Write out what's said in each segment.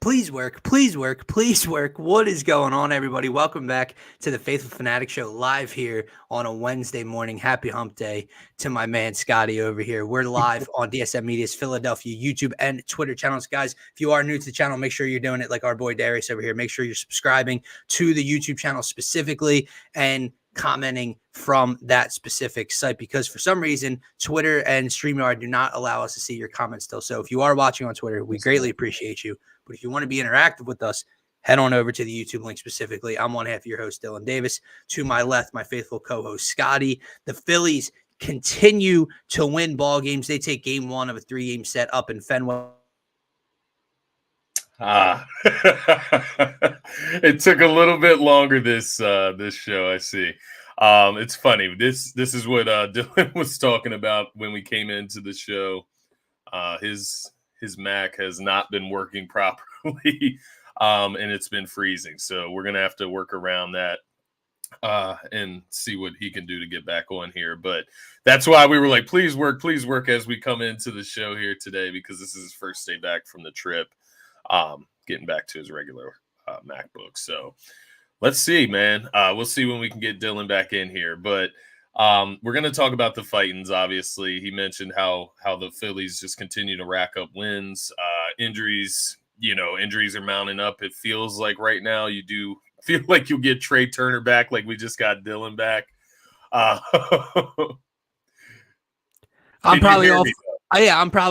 Please work, please work, please work. What is going on, everybody? Welcome back to the Phaithful Phanatics show live here on a Wednesday morning. Happy hump day to my man Scotty over here. We're live on DSM-Media's Philadelphia YouTube and Twitter channels. Guys, if you are new to the channel, make sure you're doing it like our boy Darius over here. Make sure you're subscribing to the YouTube channel specifically and commenting from that specific site, because for some reason Twitter and StreamYard do not allow us to see your comments still. So if you are watching on Twitter, we greatly appreciate you. But if you want to be interactive with us, head on over to the YouTube link specifically. I'm one half of your host, Dylan Davis. To my left, my faithful co-host, Scotty. The Phillies continue to win ball games. They take game one of a 3-game set up in Fenway. It took a little bit longer this show, I see. It's funny. This is what Dylan was talking about when we came into the show. His Mac has not been working properly, and it's been freezing. So we're going to have to work around that and see what he can do to get back on here. But that's why we were like, please work as we come into the show here today, because this is his first day back from the trip, getting back to his regular MacBook. So let's see, man. We'll see when we can get Dylan back in here. But we're going to talk about the Titans. Obviously, he mentioned how the Phillies just continue to rack up wins. Injuries are mounting up. It feels like right now you do feel like you'll get Trey Turner back, like we just got Dylan back. I'm probably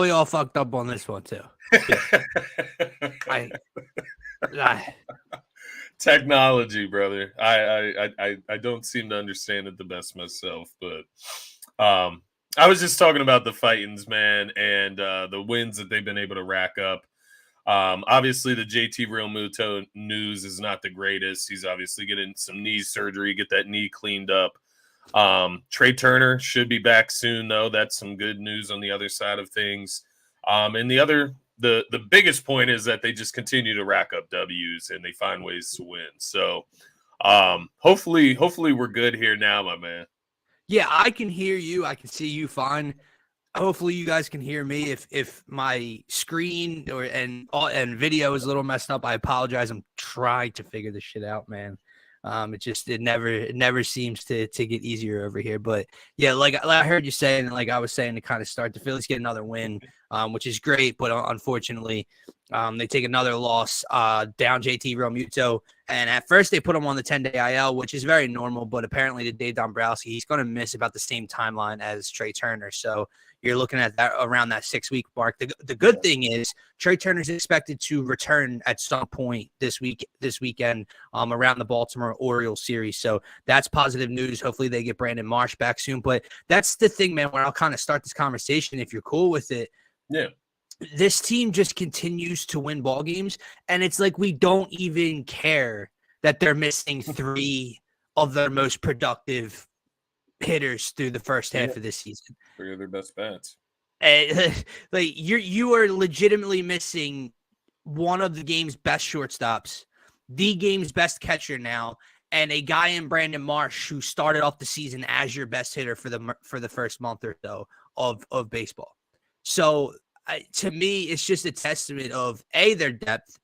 all fucked up on this one too. Technology, brother. I don't seem to understand it the best myself, but I was just talking about the Titans, man, and the wins that they've been able to rack up. Obviously, the JT Realmuto news is not the greatest. He's obviously getting some knee surgery, get that knee cleaned up. Trey Turner should be back soon, though. That's some good news on the other side of things. And the biggest point is that they just continue to rack up W's and they find ways to win. So hopefully we're good here now, my man. Yeah, I can hear you. I can see you fine. Hopefully you guys can hear me. If my screen and video is a little messed up, I apologize. I'm trying to figure this shit out, man. It never seems to get easier over here. But yeah, like I heard you saying, like I was saying, to kind of start, the Phillies get another win, which is great. But unfortunately, they take another loss, down JT Realmuto. And at first they put him on the 10-day IL, which is very normal. But apparently to Dave Dombrowski, he's going to miss about the same timeline as Trey Turner. So you're looking at that around that 6-week mark. The good thing is Trey Turner is expected to return at some point this weekend around the Baltimore Orioles series. So that's positive news. Hopefully they get Brandon Marsh back soon. But that's the thing, man, where I'll kind of start this conversation if you're cool with it. Yeah. This team just continues to win ball games, and it's like we don't even care that they're missing 3 of their most productive hitters through the first half of this season. 3 of their best bats. Like you are legitimately missing one of the game's best shortstops, the game's best catcher now, and a guy in Brandon Marsh who started off the season as your best hitter for the first month or so of baseball. So to me, it's just a testament of A, their depth,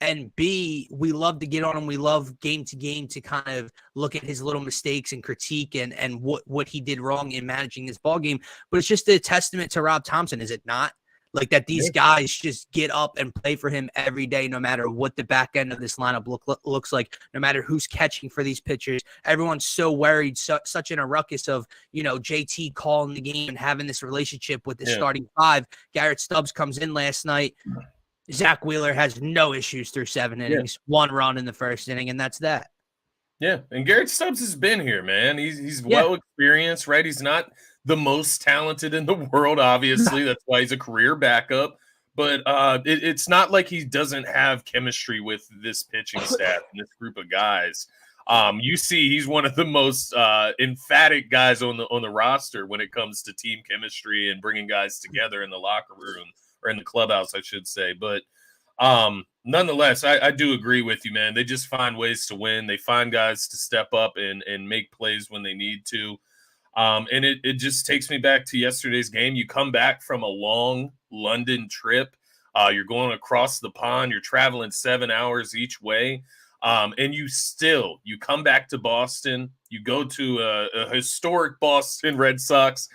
and B, we love to get on him. We love game to game to kind of look at his little mistakes and critique and what he did wrong in managing this ball game. But it's just a testament to Rob Thompson, is it not? Like that these guys just get up and play for him every day, no matter what the back end of this lineup looks like, no matter who's catching for these pitchers. Everyone's so worried, such in a ruckus of, JT calling the game and having this relationship with the starting 5. Garrett Stubbs comes in last night. Zach Wheeler has no issues through 7 innings, 1 run in the first inning, and that's that. Yeah, and Garrett Stubbs has been here, man. He's well experienced, right? He's not the most talented in the world, obviously. That's why he's a career backup. But it's not like he doesn't have chemistry with this pitching staff and this group of guys. You see, he's one of the most emphatic guys on the roster when it comes to team chemistry and bringing guys together in the locker room, or in the clubhouse, I should say. But nonetheless, I do agree with you, man. They just find ways to win. They find guys to step up and make plays when they need to. And it just takes me back to yesterday's game. You come back from a long London trip. You're going across the pond. You're traveling 7 hours each way. And you come back to Boston. You go to a historic Boston Red Sox.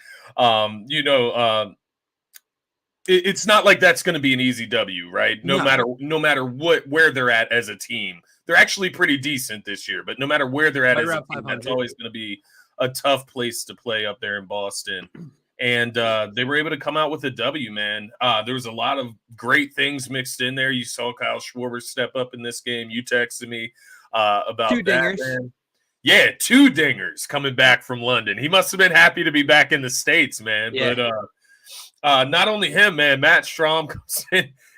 It's not like that's going to be an easy W, right? No matter where they're at as a team, they're actually pretty decent this year. But no matter where they're at as a team, that's always going to be a tough place to play up there in Boston. And they were able to come out with a W, man. There was a lot of great things mixed in there. You saw Kyle Schwarber step up in this game. You texted me about 2 that, dingers. man. Yeah, 2 dingers coming back from London. He must have been happy to be back in the States, man. Yeah. But not only him, man. Matt Strom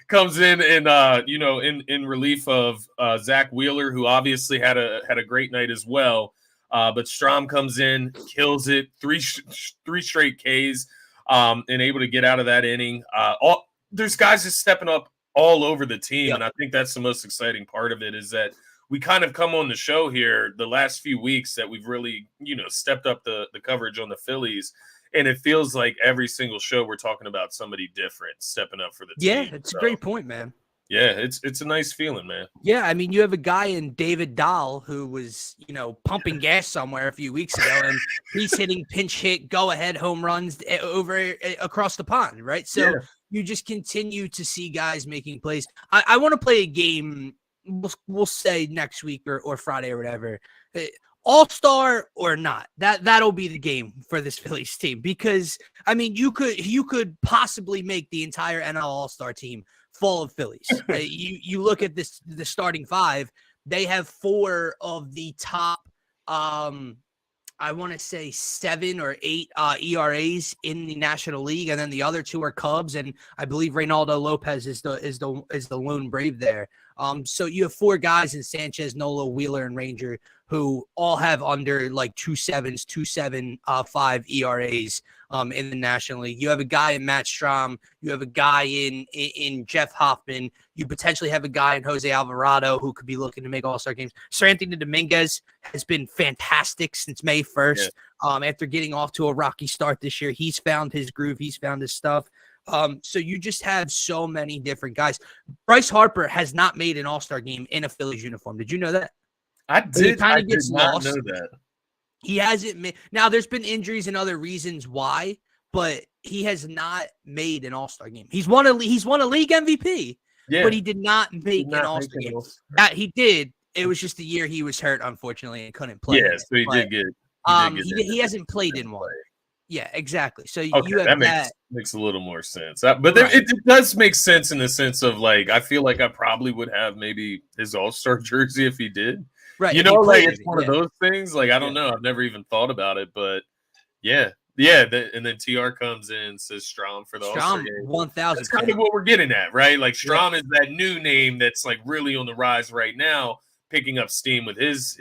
comes in and in relief of Zach Wheeler, who obviously had a great night as well. But Strom comes in, kills it, three straight Ks, and able to get out of that inning. There's guys just stepping up all over the team, Yep. and I think that's the most exciting part of it is that we kind of come on the show here the last few weeks that we've really, stepped up the coverage on the Phillies, and it feels like every single show we're talking about somebody different stepping up for the team. Yeah, it's a great point, man. Yeah, it's a nice feeling, man. Yeah, I mean, you have a guy in David Dahl who was, pumping gas somewhere a few weeks ago, and he's hitting pinch hit, go-ahead home runs across the pond, right? So you just continue to see guys making plays. I want to play a game, we'll say next week or Friday or whatever, all-star or not. That'll be the game for this Phillies team because, I mean, you could possibly make the entire NL All-Star team full of Phillies. You look at the starting 5, they have 4 of the top I want to say 7 or 8 ERAs in the National League, and then the other 2 are Cubs, and I believe Reynaldo Lopez is the lone Brave there. So you have 4 guys in Sanchez, Nola, Wheeler, and Ranger who all have under like 2.7s, 2.75 ERAs in the National League. You have a guy in Matt Strom. You have a guy in Jeff Hoffman. You potentially have a guy in Jose Alvarado who could be looking to make all-star games. Sir Anthony Dominguez has been fantastic since May 1st. After getting off to a rocky start this year, he's found his groove. He's found his stuff. So you just have so many different guys. Bryce Harper has not made an all-star game in a Phillies uniform. Did you know that? I did not know that. He hasn't made. Now, there's been injuries and other reasons why, but he has not made an all-star game. He's won a league MVP, but he did not make an all-star game. That he did. It was just the year he was hurt, unfortunately, and couldn't play. Yeah, so he did get. He hasn't played in one. Yeah, exactly. So you have that makes a little more sense. But it does make sense in the sense of like I feel like I probably would have maybe his all-star jersey if he did. Right. Like it's one of those things. Like I don't know. I've never even thought about it, but yeah. And then TR comes in, says Strom for the all-star game. 1,000. That's kind of what we're getting at, right? Like Strom is that new name that's like really on the rise right now, picking up steam with his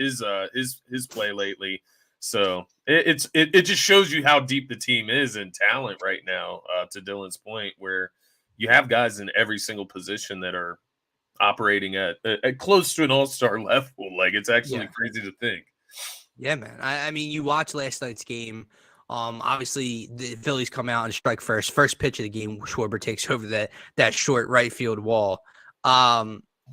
play lately. So it just shows you how deep the team is in talent right now. To Dylan's point, where you have guys in every single position that are operating at close to an all-star level. Like it's actually crazy to think. Yeah, man. I mean, you watch last night's game. Obviously the Phillies come out and strike first. First pitch of the game, Schwarber takes over that short right field wall.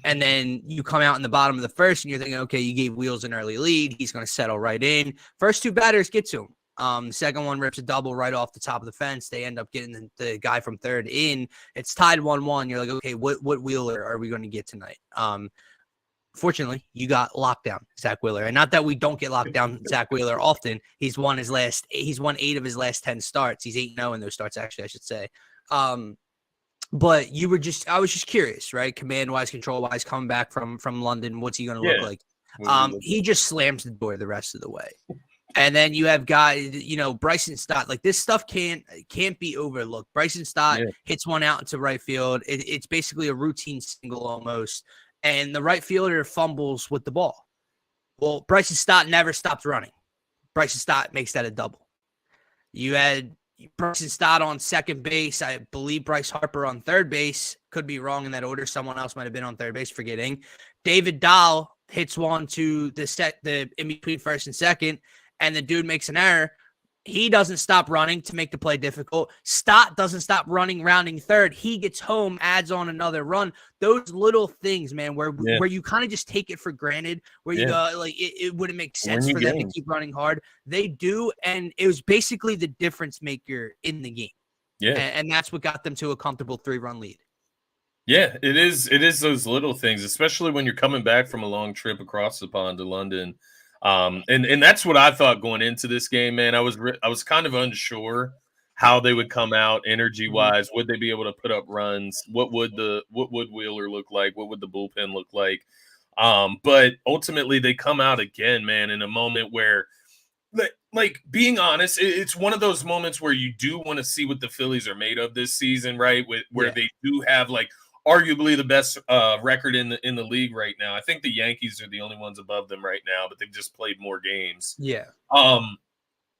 And then you come out in the bottom of the first and you're thinking, okay, you gave Wheels an early lead. He's going to settle right in. First 2 batters get to him. The second one rips a double right off the top of the fence. They end up getting the guy from third in. It's tied 1-1. You're like, okay, what Wheeler are we going to get tonight? Fortunately, you got locked down, Zach Wheeler. And not that we don't get locked down Zach Wheeler often. He's won 8 of his last 10 starts. He's 8-0 in those starts, actually, I should say. But I was just curious, right? Command-wise, control-wise, coming back from London, what's he going to look like? He just slams the door the rest of the way. And then you have guys, Bryson Stott. Like this stuff can't be overlooked. Bryson Stott hits one out into right field. It's basically a routine single almost. And the right fielder fumbles with the ball. Well, Bryson Stott never stopped running. Bryson Stott makes that a double. You had Bryson Stott on second base. I believe Bryce Harper on third base. Could be wrong in that order. Someone else might have been on third base, forgetting. David Dahl hits one to the in between first and second, and the dude makes an error. He doesn't stop running to make the play difficult. Stott doesn't stop running, rounding third. He gets home, adds on another run. Those little things, man, where you kind of just take it for granted, where you go, like, it wouldn't make sense for them to keep running hard. They do, and it was basically the difference maker in the game. Yeah. And that's what got them to a comfortable 3-run lead. Yeah, it is. It is those little things, especially when you're coming back from a long trip across the pond to London. And that's what I thought going into this game, man. I was kind of unsure how they would come out energy wise. Would they be able to put up runs? What would Wheeler look like? What would the bullpen look like? But ultimately they come out again, man, in a moment where, like being honest, it's one of those moments where you do want to see what the Phillies are made of this season, right? Where they do have like arguably the best record in the league right now. I think the Yankees are the only ones above them right now, but they've just played more games. Yeah.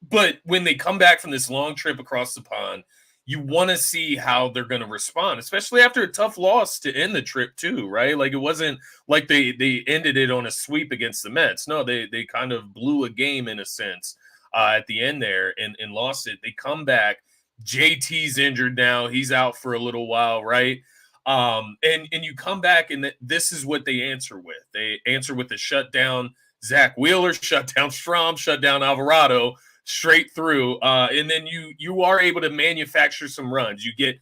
But when they come back from this long trip across the pond, you want to see how they're going to respond, especially after a tough loss to end the trip too, right? Like it wasn't like they ended it on a sweep against the Mets. No, they kind of blew a game in a sense at the end there and lost it. They come back. JT's injured now. He's out for a little while, right? And you come back and this is what they answer with. They answer with a shutdown Zach Wheeler, shut down Strom, shut down Alvarado straight through. And then you are able to manufacture some runs. You get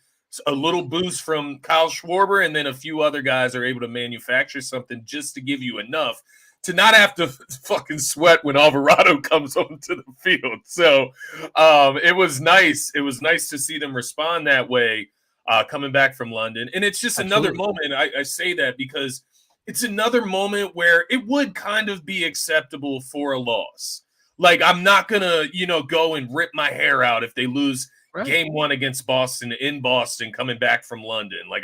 a little boost from Kyle Schwarber, and then a few other guys are able to manufacture something just to give you enough to not have to fucking sweat when Alvarado comes onto the field. So it was nice. It was nice to see them respond that way coming back from London. And it's just another moment. I say that because it's another moment where it would kind of be acceptable for a loss. Like, I'm not going to, go and rip my hair out if they lose game 1 against Boston in Boston coming back from London. Like,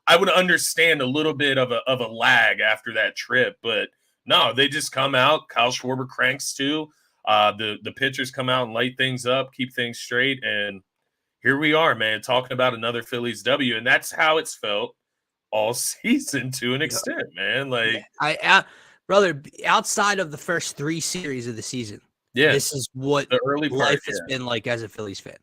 I would understand a little bit of a lag after that trip, but no, they just come out. Kyle Schwarber cranks too. The pitchers come out and light things up, keep things straight, and here we are, man, talking about another Phillies W, and that's how it's felt all season to an extent, man. Like, brother, outside of the first 3 series of the season, this is what the early part, life has been like as a Phillies fan.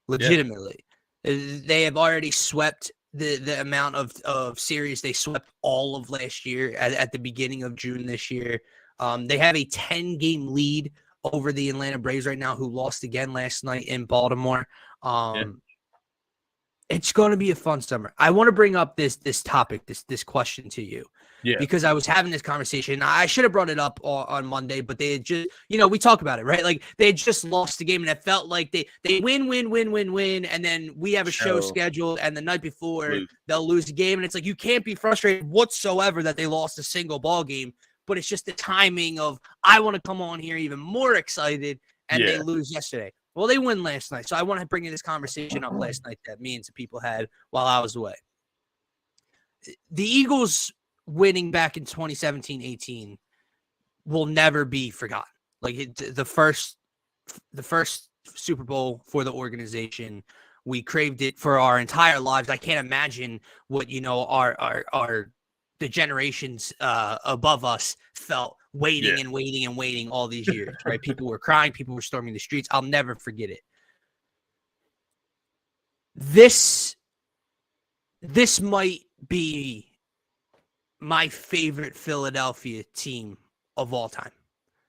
Legitimately, they have already swept the amount of series they swept all of last year at the beginning of June this year. They have a 10-game lead over the Atlanta Braves right now, who lost again last night in Baltimore. It's going to be a fun summer. I want to bring up this topic, this question to you. Yeah. Because I was having this conversation. I should have brought it up on Monday, but they had just, we talk about it, right? Like they had just lost the game and it felt like they win. And then we have a show scheduled and the night before they'll lose the game. And it's like, you can't be frustrated whatsoever that they lost a single ball game, but it's just the timing of, I want to come on here even more excited and they lose yesterday. Well, they win last night. So I want to bring in this conversation up last night that me and some people had while I was away. The Eagles winning back in 2017-18 will never be forgotten. Like the first Super Bowl for the organization, we craved it for our entire lives. I can't imagine what the generations above us felt waiting and waiting all these years, right? People were crying, people were storming the streets. I'll never forget it. This might be my favorite Philadelphia team of all time.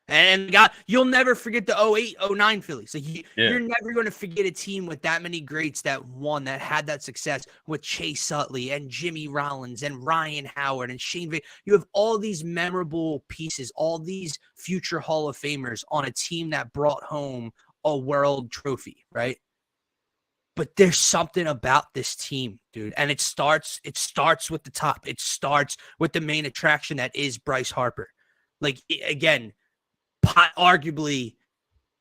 And God, you'll never forget the 08-09 Phillies. Like you're never going to forget a team with that many greats that won, that had that success with Chase Utley and Jimmy Rollins and Ryan Howard and Shane Vick. You have all these memorable pieces, all these future Hall of Famers on a team that brought home a world trophy, right? But there's something about this team, dude. And it starts with the top. It starts with the main attraction that is Bryce Harper. Like, again, arguably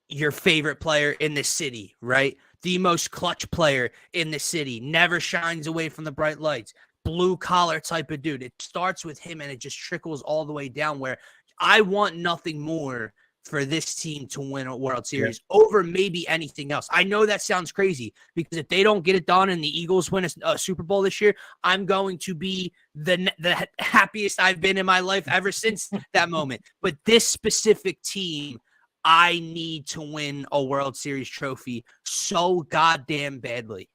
your favorite player in the city, right? The most clutch player in the city, never shines away from the bright lights, blue collar type of dude. It starts with him and it just trickles all the way down, where I want nothing more for this team to win a World Series over maybe anything else. I know that sounds crazy, because if they don't get it done and the Eagles win a Super Bowl this year, I'm going to be the happiest I've been in my life ever since that moment. But this specific team, I need to win a World Series trophy so goddamn badly.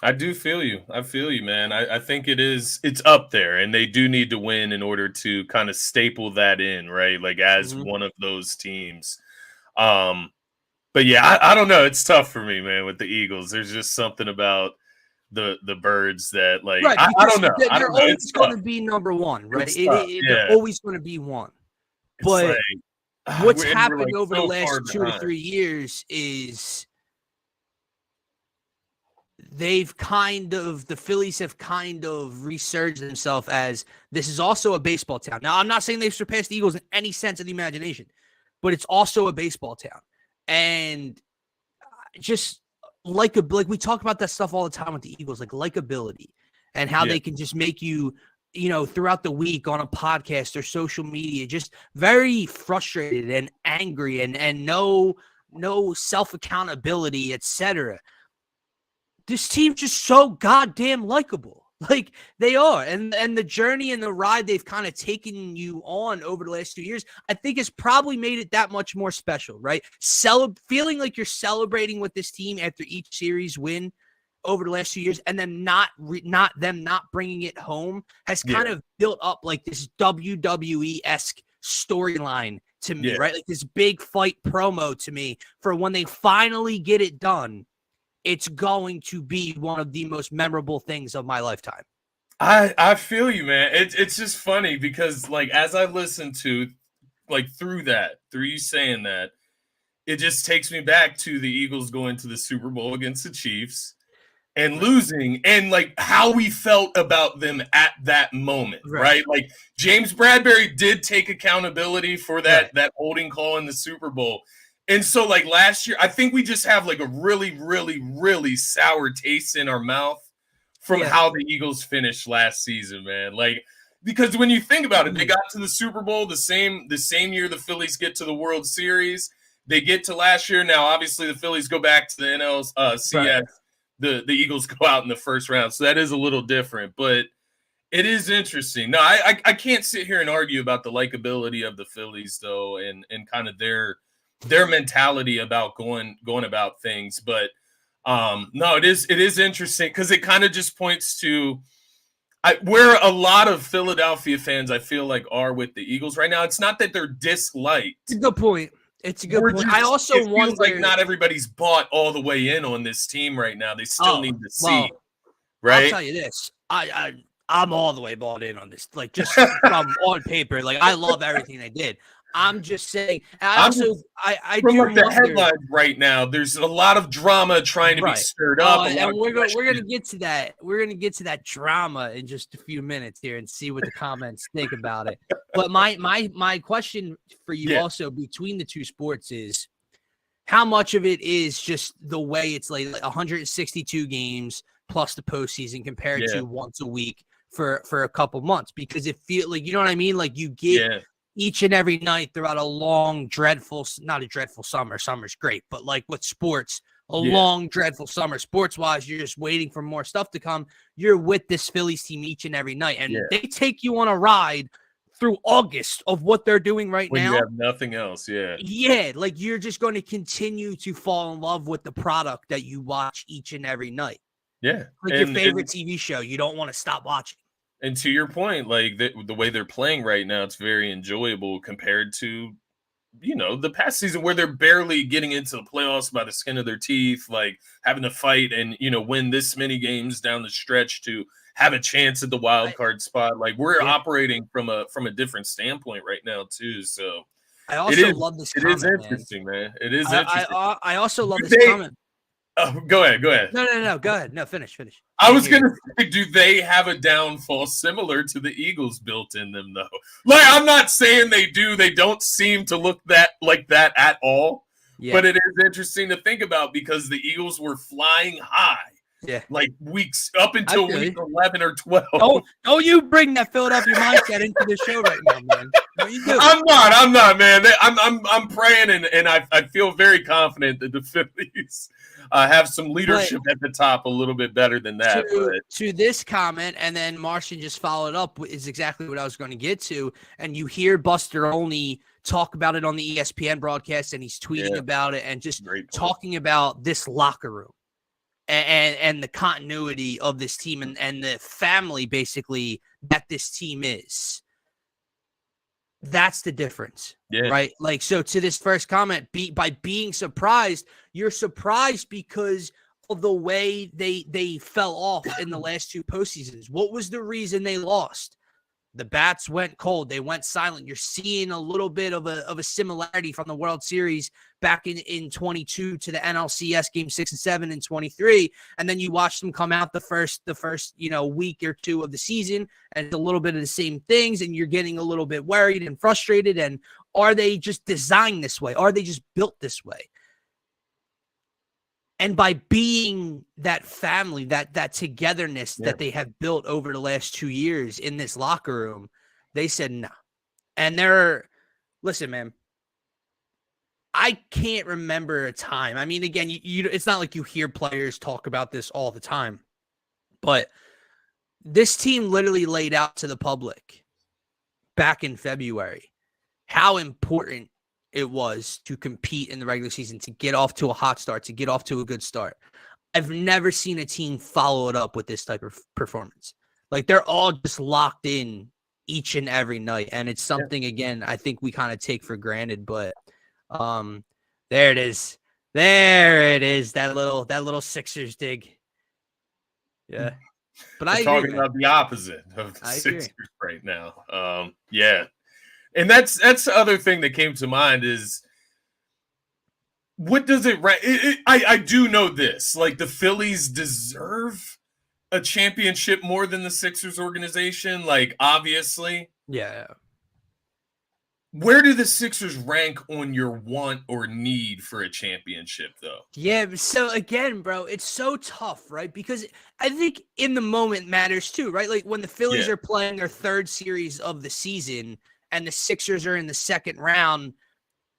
I do feel you. I feel you, man. I think it's up there, and they do need to win in order to kind of staple that in, right? Like as one of those teams. But yeah, I don't know. It's tough for me, man, with the Eagles. There's just something about the birds that, like, right, I don't know. They're always going to be number one, right? They're always going to be one. But what's happened over the last 2 to 3 years is the Phillies have kind of resurged themselves as this is also a baseball town. Now, I'm not saying they've surpassed the Eagles in any sense of the imagination, but it's also a baseball town. And just like we talk about that stuff all the time with the Eagles, like likability and how they can just make you, throughout the week on a podcast or social media, just very frustrated and angry and no self-accountability, etc. This team's just so goddamn likable. Like they are. And the journey and the ride they've kind of taken you on over the last 2 years, I think has probably made it that much more special, right? Feeling like you're celebrating with this team after each series win over the last 2 years, and then not bringing it home has kind of built up like this WWE-esque storyline to me, right? Like this big fight promo to me for when they finally get it done. It's going to be one of the most memorable things of my lifetime. I feel you, man. It's just funny because, like, as I listen to, like, through you saying that, it just takes me back to the Eagles going to the Super Bowl against the Chiefs and losing, and like how we felt about them at that moment, right? Like James Bradbury did take accountability for that holding call in the Super Bowl. And so, like, last year, I think we just have, like, a really, really, really sour taste in our mouth from how the Eagles finished last season, man. Like, because when you think about it, they got to the Super Bowl the same year the Phillies get to the World Series. They get to last year. Now, obviously, the Phillies go back to the NLCS. The Eagles go out in the first round. So that is a little different. But it is interesting. No, I can't sit here and argue about the likability of the Phillies, though, and kind of their mentality about going about things. But no, it is interesting because it kind of just points to where a lot of Philadelphia fans, I feel like, are with the Eagles right now. It's not that they're disliked. It's a good point. I also wonder, like, not everybody's bought all the way in on this team right now. They still need to see, right? I'll tell you this. I'm all the way bought in on this. Like, just from on paper, like, I love everything they did. I'm just saying. I do the headlines right now. There's a lot of drama trying to be stirred up, and we're gonna get to that. We're gonna get to that drama in just a few minutes here and see what the comments think about it. But my question for you also between the two sports is how much of it is just the way it's like 162 games plus the postseason compared to once a week for a couple months, because it feels like, you know what I mean? Like you get each and every night throughout a long, not a dreadful summer. Summer's great, but like with sports, long, dreadful summer. Sports-wise, you're just waiting for more stuff to come. You're with this Phillies team each and every night, and they take you on a ride through August of what they're doing now. When you have nothing else, like you're just going to continue to fall in love with the product that you watch each and every night. Yeah. Like your favorite TV show, you don't want to stop watching. And to your point, like the way they're playing right now, it's very enjoyable compared to, the past season where they're barely getting into the playoffs by the skin of their teeth, like having to fight and, win this many games down the stretch to have a chance at the wild card spot. Like we're operating from a different standpoint right now too. So I also love this comment. It is interesting, man. It is interesting. I also love this comment. Oh, go ahead. No. Go ahead. No, finish. I was going to say, do they have a downfall similar to the Eagles built in them, though? Like, I'm not saying they do. They don't seem to look like that at all. Yeah. But it is interesting to think about because the Eagles were flying high. Yeah. Like weeks up until week 11 or 12. Oh, you bring that Philadelphia mindset into the show right now, man. No, you do. I'm not, man. I'm praying and I feel very confident that the Phillies have some leadership at the top a little bit better than that. To this comment, and then Martian just followed up, is exactly what I was going to get to. And you hear Buster Olney talk about it on the ESPN broadcast, and he's tweeting about it and just talking about this locker room and the continuity of this team and the family, basically, that this team is. That's the difference, right? Like, so to this first comment, by being surprised, you're surprised because of the way they fell off in the last two postseasons. What was the reason they lost? The bats went cold. They went silent. You're seeing a little bit of a similarity from the World Series back in 22 to the NLCS game 6 and 7 in 23. And then you watch them come out the first, week or two of the season, and it's a little bit of the same things. And you're getting a little bit worried and frustrated. And are they just designed this way? Are they just built this way? And by being that family, that togetherness that they have built over the last 2 years in this locker room, they said no. And listen, man, I can't remember a time. I mean, again, it's not like you hear players talk about this all the time, but this team literally laid out to the public back in February how important it was to compete in the regular season, to get off to a hot start, to get off to a good start. I've never seen a team follow it up with this type of performance. Like, they're all just locked in each and every night. And it's something, again, I think we kind of take for granted, but there it is. There it is. That little Sixers dig. Yeah. But I'm talking about the opposite of the Sixers right now. And that's the other thing that came to mind is, what does it rank? I do know this. Like, the Phillies deserve a championship more than the Sixers organization. Like, obviously. Yeah. Where do the Sixers rank on your want or need for a championship, though? Yeah, so again, bro, it's so tough, right? Because I think in the moment matters too, right? Like, when the Phillies are playing their third series of the season and the Sixers are in the second round,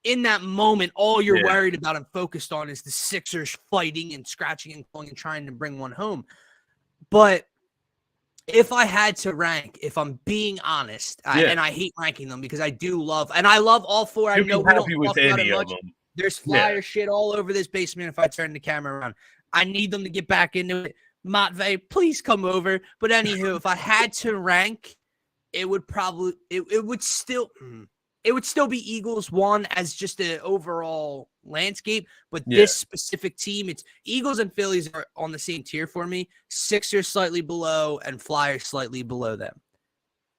in that moment, all you're worried about and focused on is the Sixers fighting and scratching and clawing and trying to bring one home. But if I had to rank, if I'm being honest, and I hate ranking them because I love all four. I know we don't talk about it much. There's flyer shit all over this basement if I turn the camera around. I need them to get back into it. Matvey, please come over. But anywho, if I had to rank, it would probably it would still be Eagles one as just an overall landscape, but this specific team, it's Eagles and Phillies are on the same tier for me. Sixers slightly below and Flyers slightly below them.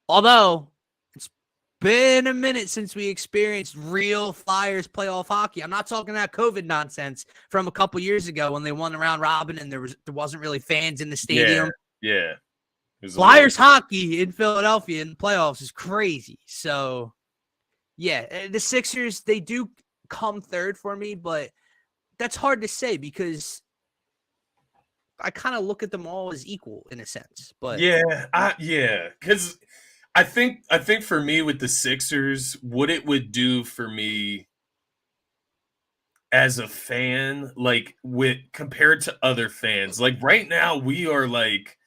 Although it's been a minute since we experienced real Flyers playoff hockey. I'm not talking that COVID nonsense from a couple years ago when they won the round robin and there wasn't really fans in the stadium. Yeah. Flyers hockey in Philadelphia in the playoffs is crazy. So, yeah, the Sixers, they do come third for me, but that's hard to say because I kind of look at them all as equal in a sense. But because I think for me with the Sixers, what it would do for me as a fan, like compared to other fans, like right now we are like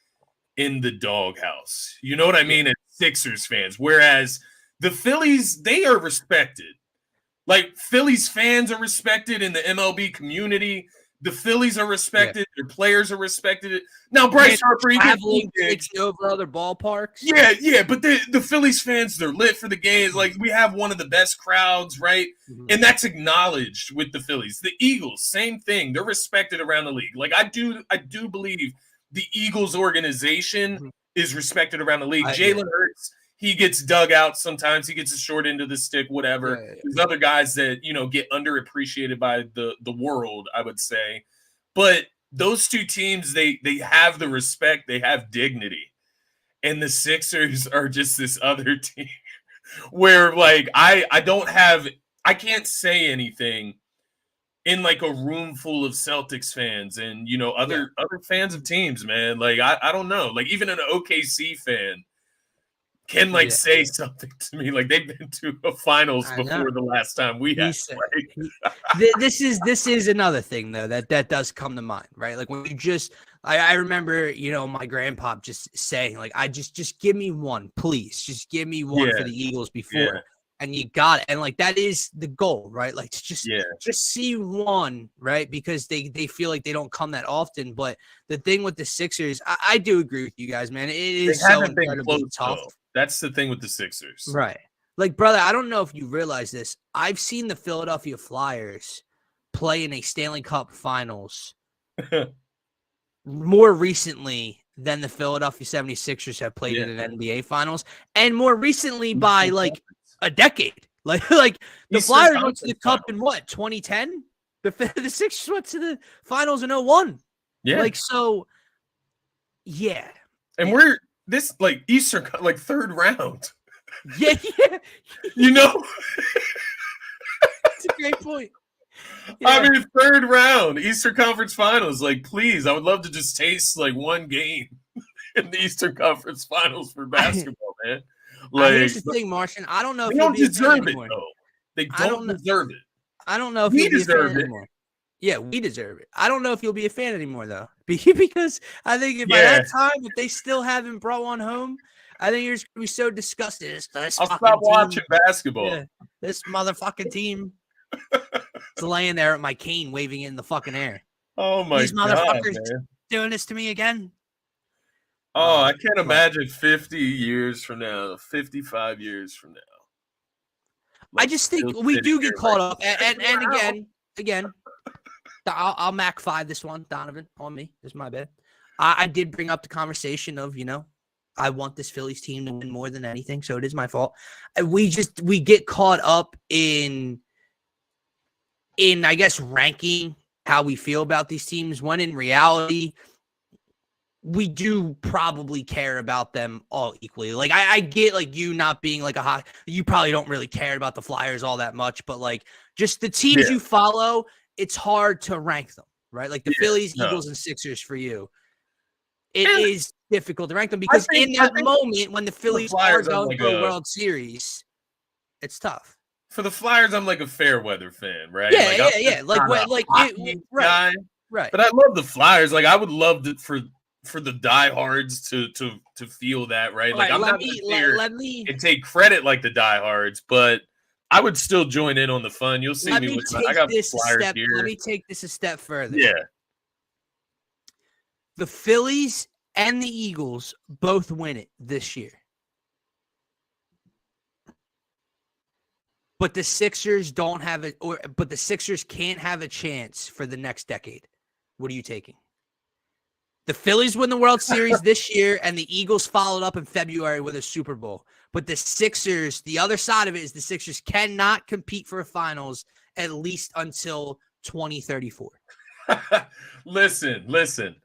in the doghouse. You know what I mean? As Sixers fans, whereas the Phillies, they are respected. Like, Phillies fans are respected in the MLB community. The Phillies are respected. Their players are respected. Now, Bryce Harper, he gets over other ballparks. Yeah, but the Phillies fans, they're lit for the games. Like, we have one of the best crowds, right? Mm-hmm. And that's acknowledged with the Phillies. The Eagles, same thing. They're respected around the league. Like, I do believe the Eagles organization is respected around the league. Jalen Hurts, he gets dug out sometimes. He gets a short end of the stick, whatever. There's other guys that, get underappreciated by the world, I would say. But those two teams, they have the respect. They have dignity. And the Sixers are just this other team where, like, I can't say anything in, like, a room full of Celtics fans and, other fans of teams, man. Like, I don't know. Like, even an OKC fan, can say something to me. Like they've been to a finals before the last time we had. This is another thing though that does come to mind, right? Like when you I remember, my grandpa just saying like, I just give me one, please, just give me one for the Eagles before, and you got it, and like that is the goal, right? Like to just see one, right? Because they feel like they don't come that often. But the thing with the Sixers, I do agree with you guys, man. It is so incredibly tough. Though. That's the thing with the Sixers. Right. Like, brother, I don't know if you realize this. I've seen the Philadelphia Flyers play in a Stanley Cup Finals more recently than the Philadelphia 76ers have played in an NBA Finals, and more recently by like a decade. Like the Flyers went to the Cup in what, 2010? The Sixers went to the Finals in 2001. Yeah. Like, so, yeah. And we're this like Eastern, like third round. Yeah. That's a great point. Yeah. I mean, third round, Eastern Conference Finals. Like, please, I would love to just taste like one game in the Eastern Conference Finals for basketball, man. Like, here's the thing, Martian. I don't know if they don't deserve it, though. They don't deserve it. I don't know if we deserve it anymore. Yeah, we deserve it. I don't know if you'll be a fan anymore, though, because I think by that time, if they still haven't brought one home, I think you're just gonna be so disgusted. I'll stop watching basketball. Yeah, this motherfucking team is laying there at my cane, waving it in the fucking air. Oh my god! These motherfuckers doing this to me again. Oh, I can't imagine 50 years from now, 55 years from now. I just think we do get caught up, and again, I'll Mac 5 this one, Donovan, on me. This is my bad. I did bring up the conversation of, I want this Phillies team to win more than anything, so it is my fault. We get caught up in I guess ranking how we feel about these teams, when in reality we do probably care about them all equally. Like I get like you not being like you probably don't really care about the Flyers all that much, but like just the teams you follow, it's hard to rank them, right? Like the Phillies, Eagles, and Sixers for you. It is difficult to rank them because in that moment when the Phillies are going to a World Series, it's tough. For the Flyers, I'm like a fair weather fan, right? Yeah. Right. But I love the Flyers. Like I would love for the diehards to feel that, right? Like I'm not and take credit like the diehards, but I would still join in on the fun. You'll see me with I got Flyers here. Let me take this a step further. Yeah. The Phillies and the Eagles both win it this year. But the Sixers don't have it, but the Sixers can't have a chance for the next decade. What are you taking? The Phillies win the World Series this year, and the Eagles followed up in February with a Super Bowl. But the Sixers, the other side of it is the Sixers cannot compete for a finals at least until 2034. Listen.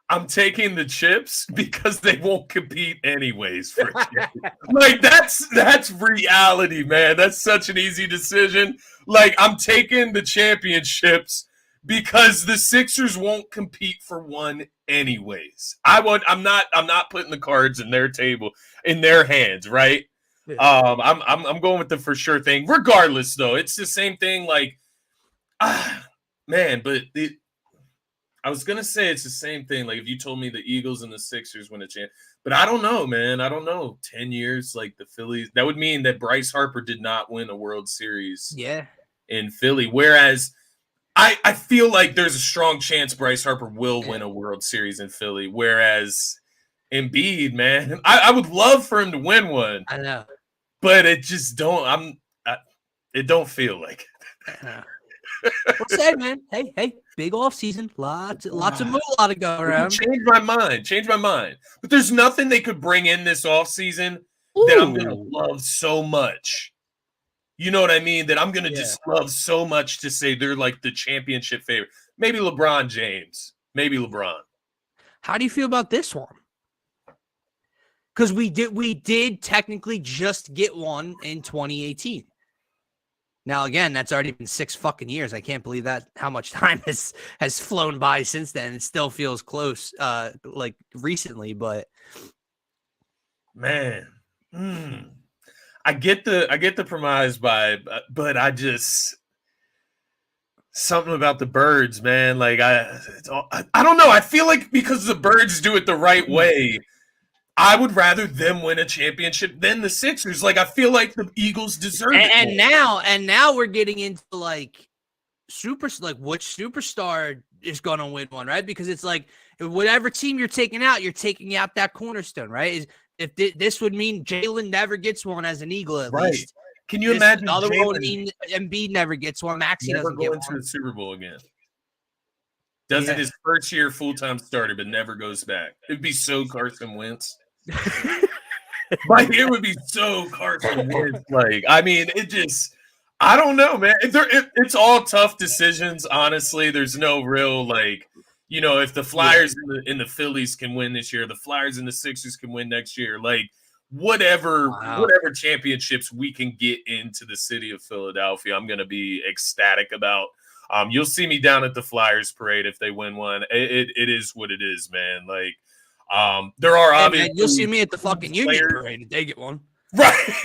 I'm taking the chips because they won't compete anyways for like that's reality, man. That's such an easy decision. Like I'm taking the championships because the Sixers won't compete for one anyways. I'm not putting the cards in their table in their hands, right? Yeah. I'm going with the for sure thing. Regardless, though, it's the same thing. Like, man, but I was gonna say it's the same thing. Like if you told me the Eagles and the Sixers win a chance, but I don't know, man. I don't know. 10 years, like the Phillies, that would mean that Bryce Harper did not win a World Series. Yeah. In Philly, whereas I feel like there's a strong chance Bryce Harper will win a World Series in Philly. Whereas Embiid, man, I would love for him to win one. I know, but it just don't. It don't feel like it. I know. What's that, man? Hey, big off season, lots of moolah to go around. Change my mind. But there's nothing they could bring in this off season that I'm gonna love so much. You know what I mean? That I'm gonna just love so much to say they're like the championship favorite. Maybe LeBron James. Maybe LeBron. How do you feel about this one? Because we did technically just get one in 2018. Now, again, that's already been 6 fucking years. I can't believe that how much time has flown by since then. It still feels close, like recently, but man, I get the premise vibe, but I just something about the birds, man. Like I don't know. I feel like because the birds do it the right way, I would rather them win a championship than the Sixers. Like I feel like the Eagles deserve it. And now we're getting into like which superstar is going to win one, right? Because it's like whatever team you're taking out that cornerstone, right? If this would mean Jalen never gets one as an Eagle, at least. Can you imagine other one would mean Embiid never gets one. Maxey doesn't get one. Never go into the Super Bowl again. Does it his first year full-time starter, but never goes back. It'd be so Carson Wentz. Like it would be so Carson Wentz. Like I mean, it just I don't know, man. It's all tough decisions. Honestly, there's no real like. You know, if the Flyers and the Phillies can win this year, the Flyers and the Sixers can win next year. Like whatever championships we can get into the city of Philadelphia, I'm going to be ecstatic about. You'll see me down at the Flyers parade if they win one. It is what it is, man. Like there are obviously you'll see me at the fucking Union parade if they get one. Right.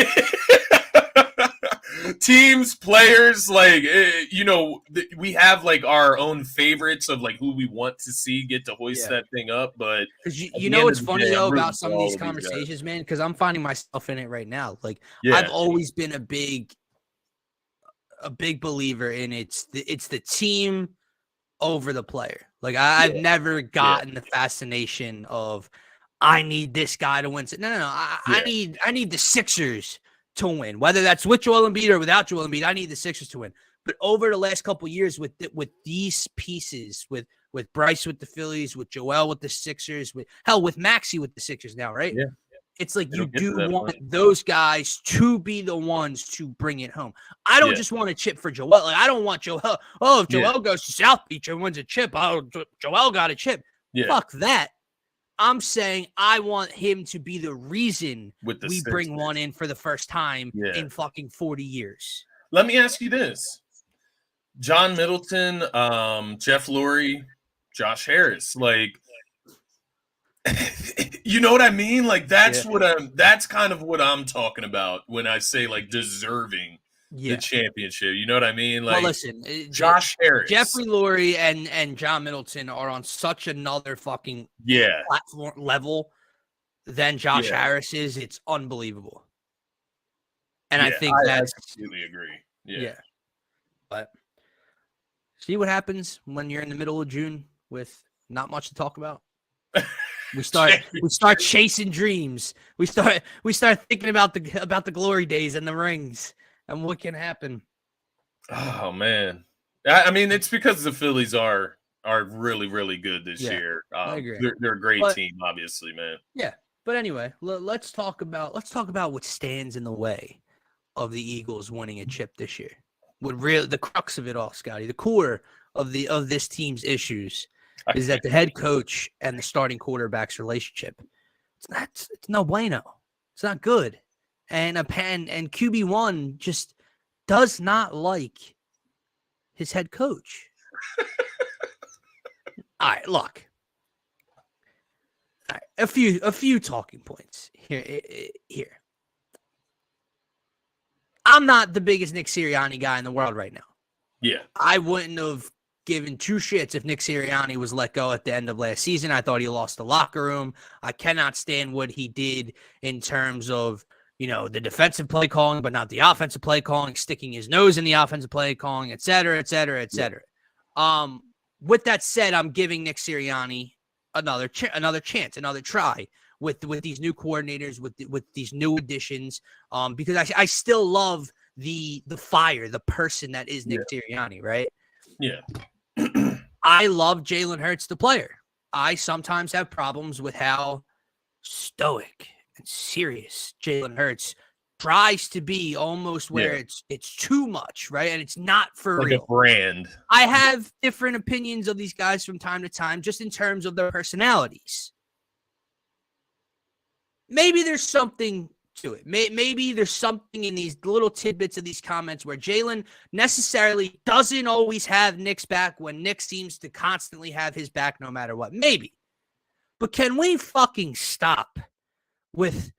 Teams, players, like you know, we have like our own favorites of like who we want to see get to hoist that thing up. But you know what's funny though about some of these conversations, man, because I'm finding myself in it right now. Like I've always been a big believer in it's the team over the player. Like I've never gotten the fascination of I need this guy to win. No. I need the Sixers to win, whether that's with Joel Embiid or without Joel Embiid. I need the Sixers to win. But over the last couple of years, with these pieces, with Bryce with the Phillies, with Joel with the Sixers, with Maxey with the Sixers now, right? Yeah. It's like you do want those guys to be the ones to bring it home. I don't just want a chip for Joel. Like I don't want Joel. Oh, if Joel goes to South Beach and wins a chip, Joel got a chip. Yeah. Fuck that. I'm saying I want him to be the reason we bring one in for the first time in fucking 40 years. Let me ask you this. John Middleton, Jeff Lurie, Josh Harris, like, you know what I mean? Like, that's that's kind of what I'm talking about when I say, like, deserving the championship. You know what I mean? Like, well, listen, Josh Harris, Jeffrey Lurie and John Middleton are on such another fucking platform level than Josh Harris is. It's unbelievable. And I think I completely agree. Yeah. But see what happens when you're in the middle of June with not much to talk about. We start chasing dreams. We start thinking about the glory days and the rings and what can happen. Oh man, I mean it's because the Phillies are really really good this year. I agree. They're a great team, obviously, man. Yeah, but anyway, let's talk about what stands in the way of the Eagles winning a chip this year. The crux of it all, Scotty, the core of this team's issues is that the head coach and the starting quarterback's relationship. It's no bueno. It's not good. And QB1 just does not like his head coach. All right, look. All right, a few talking points here. I'm not the biggest Nick Sirianni guy in the world right now. Yeah. I wouldn't have given two shits if Nick Sirianni was let go at the end of last season. I thought he lost the locker room. I cannot stand what he did in terms of, the defensive play calling, but not the offensive play calling, sticking his nose in the offensive play calling, et cetera, et cetera, et cetera. With that said, I'm giving Nick Sirianni another chance, another try with these new coordinators, with these new additions, because I still love the fire, the person that is Nick Sirianni, right? Yeah. I love Jalen Hurts, the player. I sometimes have problems with how stoic and serious Jalen Hurts tries to be, almost where it's too much, right? And it's not for like real. A brand. I have different opinions of these guys from time to time, just in terms of their personalities. Maybe there's something to it. Maybe there's something in these little tidbits of these comments where Jalen necessarily doesn't always have Nick's back when Nick seems to constantly have his back no matter what. Maybe. But can we fucking stop with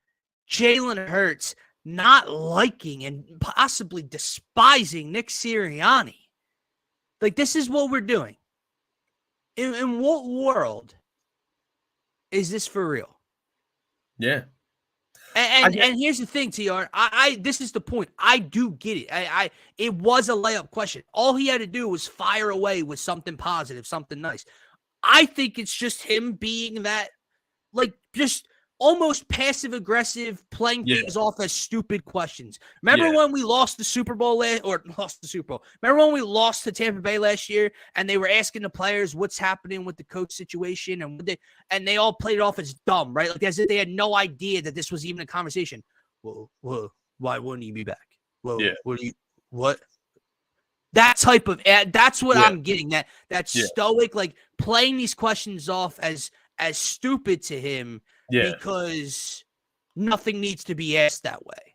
Jalen Hurts not liking and possibly despising Nick Sirianni. Like, this is what we're doing. In what world is this for real? Yeah. And here's the thing, TR. This is the point. I do get it. It was a layup question. All he had to do was fire away with something positive, something nice. I think it's just him being that, like, just almost passive aggressive, playing things off as stupid questions. Remember when we lost the Super Bowl Remember when we lost to Tampa Bay last year, and they were asking the players what's happening with the coach situation, and they all played it off as dumb, right? Like, as if they had no idea that this was even a conversation. Well, why wouldn't he be back? Well, what? That type of that's what I'm getting. That stoic, like, playing these questions off as stupid to him. Because nothing needs to be asked that way.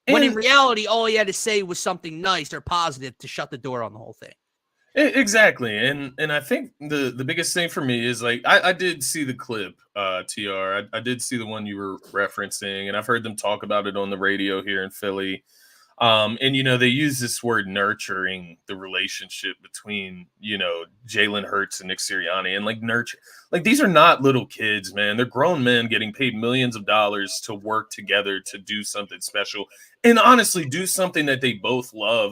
When in reality, all he had to say was something nice or positive to shut the door on the whole thing. Exactly. And I think the biggest thing for me is, like, I did see the clip, TR. I did see the one you were referencing, and I've heard them talk about it on the radio here in Philly. And, they use this word nurturing the relationship between, Jalen Hurts and Nick Sirianni, and, like, nurture. Like, these are not little kids, man. They're grown men getting paid millions of dollars to work together to do something special and honestly do something that they both love.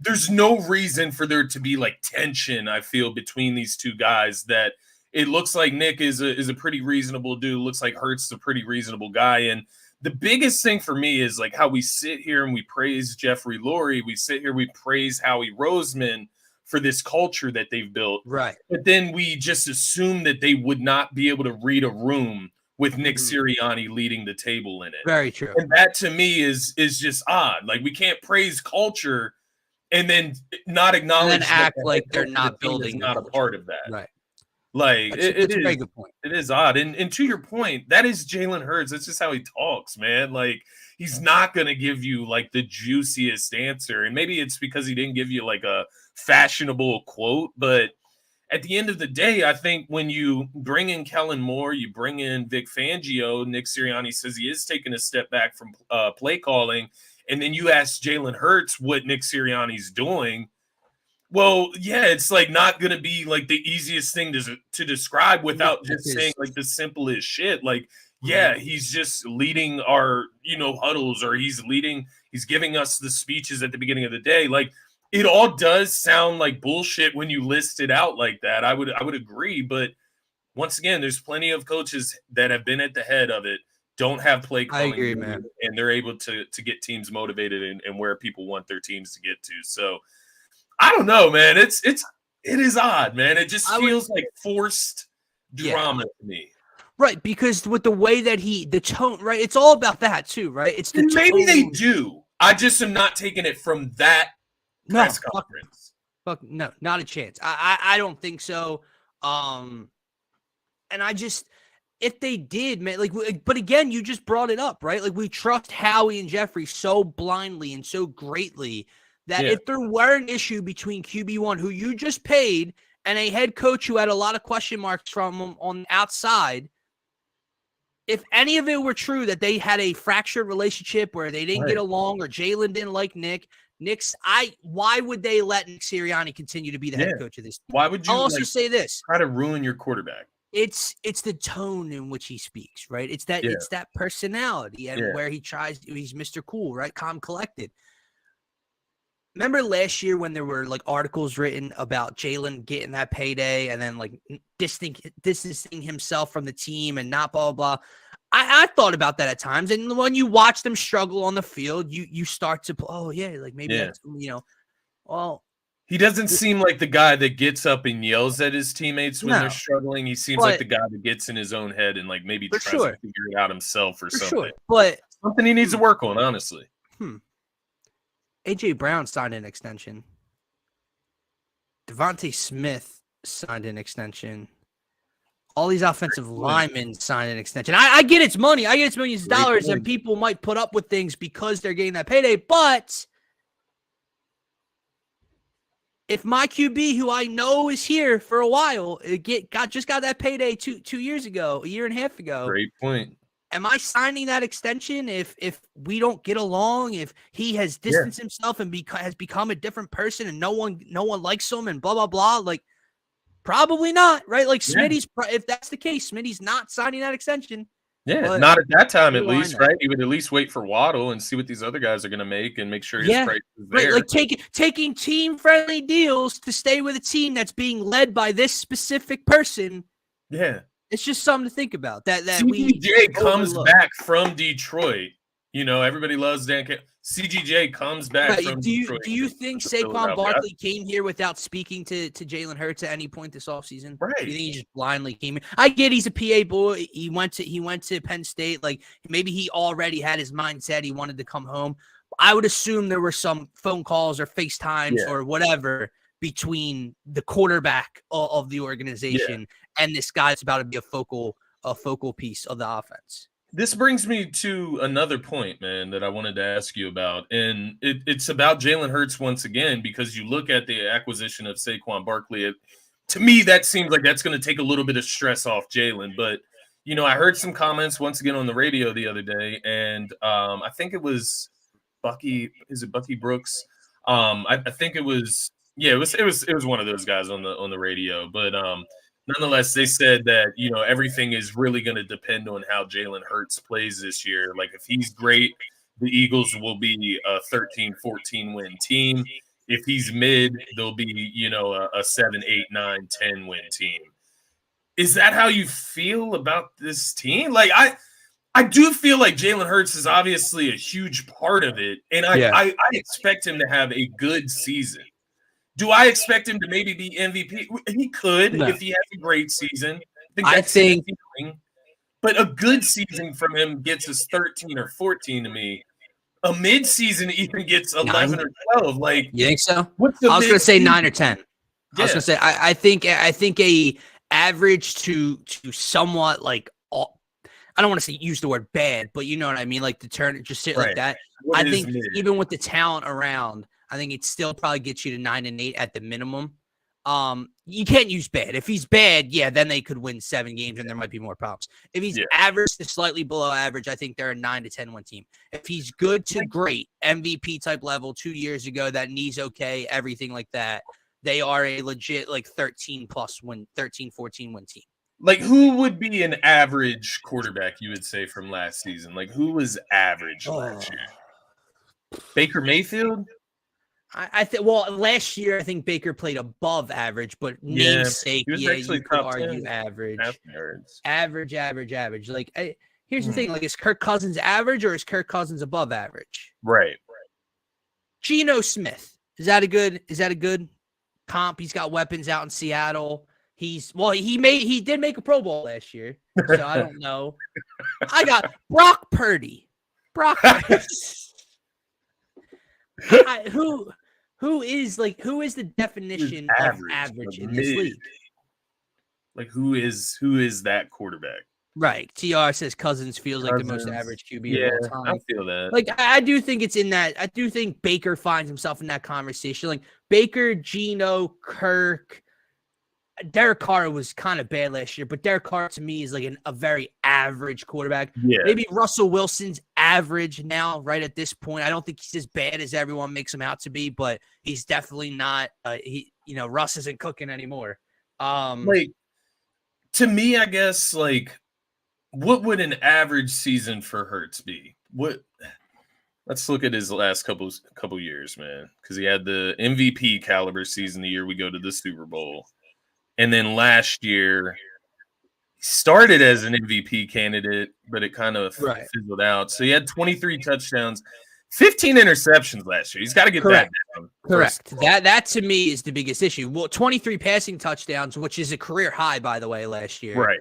There's no reason for there to be, like, tension, I feel, between these two guys. That it looks like Nick is a pretty reasonable dude. Looks like Hurts is a pretty reasonable guy. And the biggest thing for me is, like, how we sit here and we praise Jeffrey Lurie. We sit here, we praise Howie Roseman for this culture that they've built. Right. But then we just assume that they would not be able to read a room with Nick Sirianni leading the table in it. Very true. And that, to me, is just odd. Like, we can't praise culture and then not acknowledge and then act like they're not building, not a part of that. Right. Like, it's a very good point. It is odd. And to your point, that is Jalen Hurts. That's just how he talks, man. Like, he's not going to give you, like, the juiciest answer. And maybe it's because he didn't give you, like, a fashionable quote. But at the end of the day, I think when you bring in Kellen Moore, you bring in Vic Fangio, Nick Sirianni says he is taking a step back from play calling. And then you ask Jalen Hurts what Nick Sirianni's doing. Well, yeah, it's, like, not going to be, like, the easiest thing to describe without just saying, like, the simplest shit. Like, yeah, he's just leading our, huddles, or he's giving us the speeches at the beginning of the day. Like, it all does sound like bullshit when you list it out like that. I would agree. But once again, there's plenty of coaches that have been at the head of it, don't have play calling. I agree, man. And they're able to get teams motivated and where people want their teams to get to. So, I don't know, man. It is odd, man. It just feels like forced drama to me. Right, because with the way that the tone, right? It's all about that too, right? It's the maybe they do. I just am not taking it from that press conference. Fuck no, not a chance. I don't think so. And I just, if they did, man, like, but again, you just brought it up, right? Like, we trust Howie and Jeffrey so blindly and so greatly that if there were an issue between QB1, who you just paid, and a head coach who had a lot of question marks from him on the outside, if any of it were true, that they had a fractured relationship where they didn't get along, or Jalen didn't like why would they let Nick Sirianni continue to be the head coach of this team? Why would you I'll also say this? Try to ruin your quarterback. It's the tone in which he speaks, right? It's that personality, and where he's Mr. Cool, right? Calm, collected. Remember last year when there were, like, articles written about Jalen getting that payday and then, like, distancing himself from the team and not blah, blah, blah. I thought about that at times. And when you watch them struggle on the field, you start to, like, maybe that's, well. He doesn't seem like the guy that gets up and yells at his teammates when they're struggling. He seems like the guy that gets in his own head and, like, maybe tries to figure it out himself or something. Sure. But something he needs to work on, honestly. A.J. Brown signed an extension. Devontae Smith signed an extension. All these offensive linemen signed an extension. I get it's money. I get it's millions of dollars, and people might put up with things because they're getting that payday. But if my QB, who I know is here for a while, just got that payday two years ago, a year and a half ago. Great point. am I signing that extension if we don't get along, if he has distanced himself and has become a different person and no one likes him and blah, blah, blah? Like, probably not, right? Like Smitty's, if that's the case, Smitty's not signing that extension. Yeah, not at that time at least, right? You would at least wait for Waddle and see what these other guys are going to make and make sure his price is there. Right, like taking team-friendly deals to stay with a team that's being led by this specific person. Yeah. It's just something to think about. That CGJ comes back from Detroit. You know, everybody loves Dan. CGJ comes back from Detroit. Do you think Saquon Barkley came here without speaking to Jalen Hurts at any point this offseason? Right. Do you think he just blindly came in? I get he's a PA boy. He went to Penn State. Like, maybe he already had his mindset. He wanted to come home. I would assume there were some phone calls or FaceTimes or whatever between the quarterback of the organization and this guy that's about to be a focal piece of the offense. This brings me to another point, man, that I wanted to ask you about. And it's about Jalen Hurts once again, because you look at the acquisition of Saquon Barkley. To me, that seems like that's going to take a little bit of stress off Jalen. But, you know, I heard some comments once again on the radio the other day, and I think it was Bucky. Is it Bucky Brooks? I think it was. Yeah, it was one of those guys on the radio. But nonetheless, they said that, you know, everything is really going to depend on how Jalen Hurts plays this year. Like, if he's great, the Eagles will be a 13-14 win team. If he's mid, they'll be, you know, a 7, 8, 9, 10 win team. Is that how you feel about this team? Like, I do feel like Jalen Hurts is obviously a huge part of it, and I expect him to have a good season. Do I expect him to maybe be MVP? He could if he has a great season. I think but a good season from him gets us 13 or 14 to me. A mid-season even gets 11 or 12. Like, you think so? I was going to say 9 or 10. I was going to say I think a average to somewhat, like, I don't want to say use the word bad, but you know what I mean, like, to turn it just sit like that. I think even with the talent around, I think it still probably gets you to 9 and 8 at the minimum. You can't use bad. If he's bad, then they could win 7 games and there might be more problems. If he's average to slightly below average, I think they're a 9 to 10 win team. If he's good to great, MVP type level 2 years ago, that knee's okay, everything like that, they are a legit, like, 13, 14 win team. Like, who would be an average quarterback, you would say, from last season? Like, who was average last year? Baker Mayfield? I think, well, last year I think Baker played above average, but namesake, you could argue average. Average. Like, here's the thing: like, is Kirk Cousins average or is Kirk Cousins above average? Right. Geno Smith, is that a good comp? He's got weapons out in Seattle. He did make a Pro Bowl last year, so I don't know. I got Brock Purdy. Who is the definition of average in this league? Like, who is that quarterback? Right. TR says Cousins feels like the most average QB of all time. I feel that. Like, I do think it's in that. I do think Baker finds himself in that conversation. Like, Baker, Geno, Kirk, Derek Carr was kind of bad last year, but Derek Carr to me is like a very average quarterback. Yeah. Maybe Russell Wilson's average now, right at this point. I don't think he's as bad as everyone makes him out to be, but he's definitely not. Russ isn't cooking anymore. Like, to me, I guess, like, what would an average season for Hurts be? Let's look at his last couple years, man, because he had the MVP caliber season the year we go to the Super Bowl. And then last year, he started as an MVP candidate, but it kind of fizzled out. So he had 23 touchdowns, 15 interceptions last year. He's got to get that down. Correct. That to me is the biggest issue. Well, 23 passing touchdowns, which is a career high, by the way, last year. Right.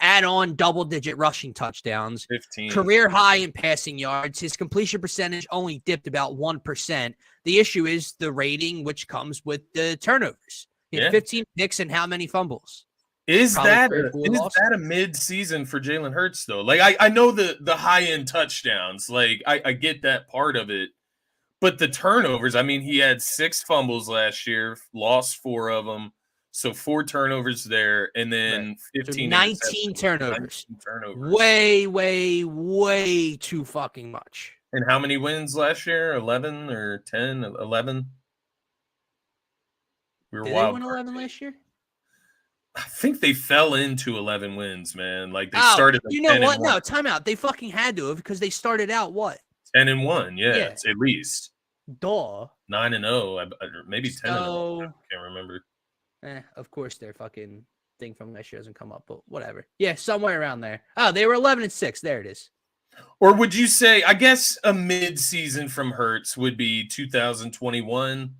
Add on double-digit rushing touchdowns. 15. Career high in passing yards. His completion percentage only dipped about 1%. The issue is the rating, which comes with the turnovers. He had 15 picks and how many fumbles? Is that a mid-season for Jalen Hurts, though? Like, I know the high-end touchdowns. Like, I get that part of it. But the turnovers, I mean, he had 6 fumbles last year, lost 4 of them. So 4 turnovers there, and then Right. 15 So 19 turnovers. 19 turnovers. Way, way, way too fucking much. And how many wins last year? 11 or 10? 11? We were Did they wild win card 11 team. last year? I think they fell into 11 wins, man. Like they Oh, started like you know 10 what? and No, 1. timeout. They fucking had to have because they started out what? 10 and 1, yeah, Yeah. it's at least. Duh. 9 and 0, or maybe 10 and 0. So, I can't remember. of course their fucking thing from last year doesn't come up, but whatever. Yeah, somewhere around there. Oh, they were 11 and 6. There it is. Or would you say, I guess a mid-season from Hurts would be 2021,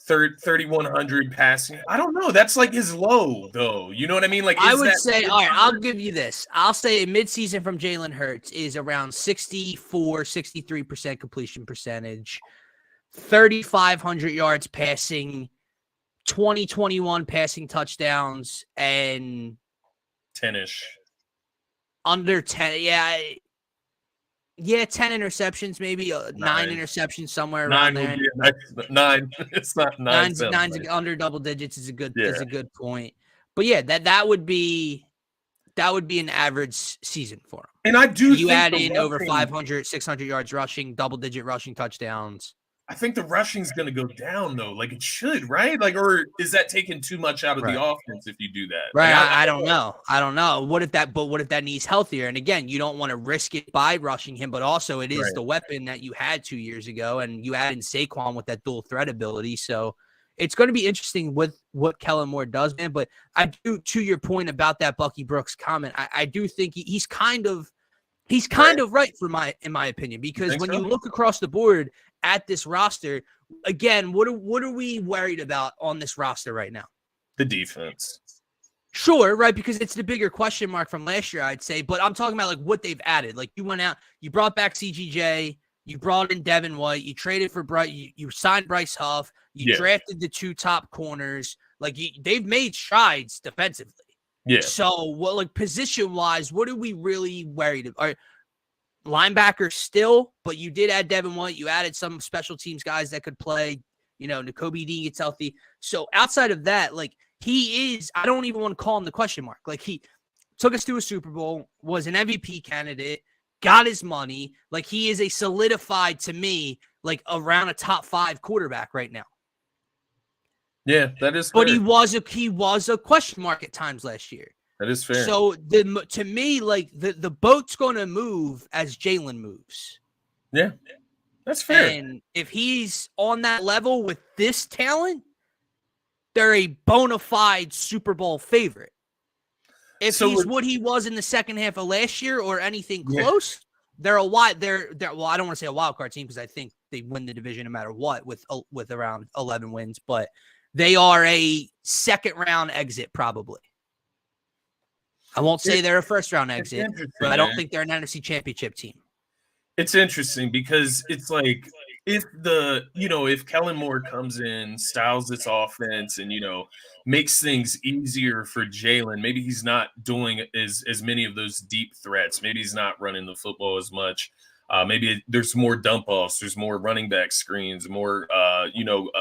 3,100 passing. I don't know. That's like his low, though. You know what I mean? Like, I is would that say, all right, I'll give you this. I'll say a midseason from Jalen Hurts is around 64, 63% completion percentage, 3,500 yards passing, 21 passing touchdowns, and 10-ish? under 10. Yeah, 10 interceptions, maybe 9 interceptions, somewhere around 9 there. would be 9. It's not 9. Nine's Nice. under double digits is a good Yeah. point. But yeah, that would be an average season for him. And I do You think add the in over rushing- 500, 600 yards rushing, double-digit rushing touchdowns. I think the rushing's going to go down, though. Like, it should, right? Like, or is that taking too much out of Right. the offense if you do that? Right. Like, I don't know. I don't know. What if that knee's healthier? And again, you don't want to risk it by rushing him, but also it is Right. the weapon that you had 2 years ago, and you add in Saquon with that dual threat ability. So it's going to be interesting with what Kellen Moore does, man. But I do, to your point about that Bucky Brooks comment, I do think he's kind of right in my opinion, because when you look across the board at this roster, again, what are we worried about on this roster right now? The defense. Sure, right, because it's the bigger question mark from last year, I'd say. But I'm talking about like what they've added. Like you went out, you brought back CGJ, you brought in Devin White, you traded for Bryce, you signed Bryce Huff, you drafted the 2 top corners. Like they've made strides defensively. Yeah. So what, like position wise, what are we really worried about? Linebackers still, but you did add Devin White. You added some special teams guys that could play. You know, Nakobe Dean gets healthy. So outside of that, like he is, I don't even want to call him the question mark. Like he took us to a Super Bowl, was an MVP candidate, got his money. Like he is a solidified, to me, like around a top 5 quarterback right now. Yeah, that is fair. But he was a question mark at times last year. That is fair. So to me, like the boat's going to move as Jalen moves. Yeah, that's fair. And if he's on that level with this talent, they're a bona fide Super Bowl favorite. If he's what he was in the second half of last year or anything close, they're well, I don't want to say a wild card team because I think they win the division no matter what with around 11 wins, but they are a second round exit probably. I won't say they're a first round exit, but I don't think they're an NFC Championship team. It's interesting because it's like if Kellen Moore comes in, styles this offense, and makes things easier for Jalen. Maybe he's not doing as many of those deep threats. Maybe he's not running the football as much. Maybe there's more dump offs. There's more running back screens. More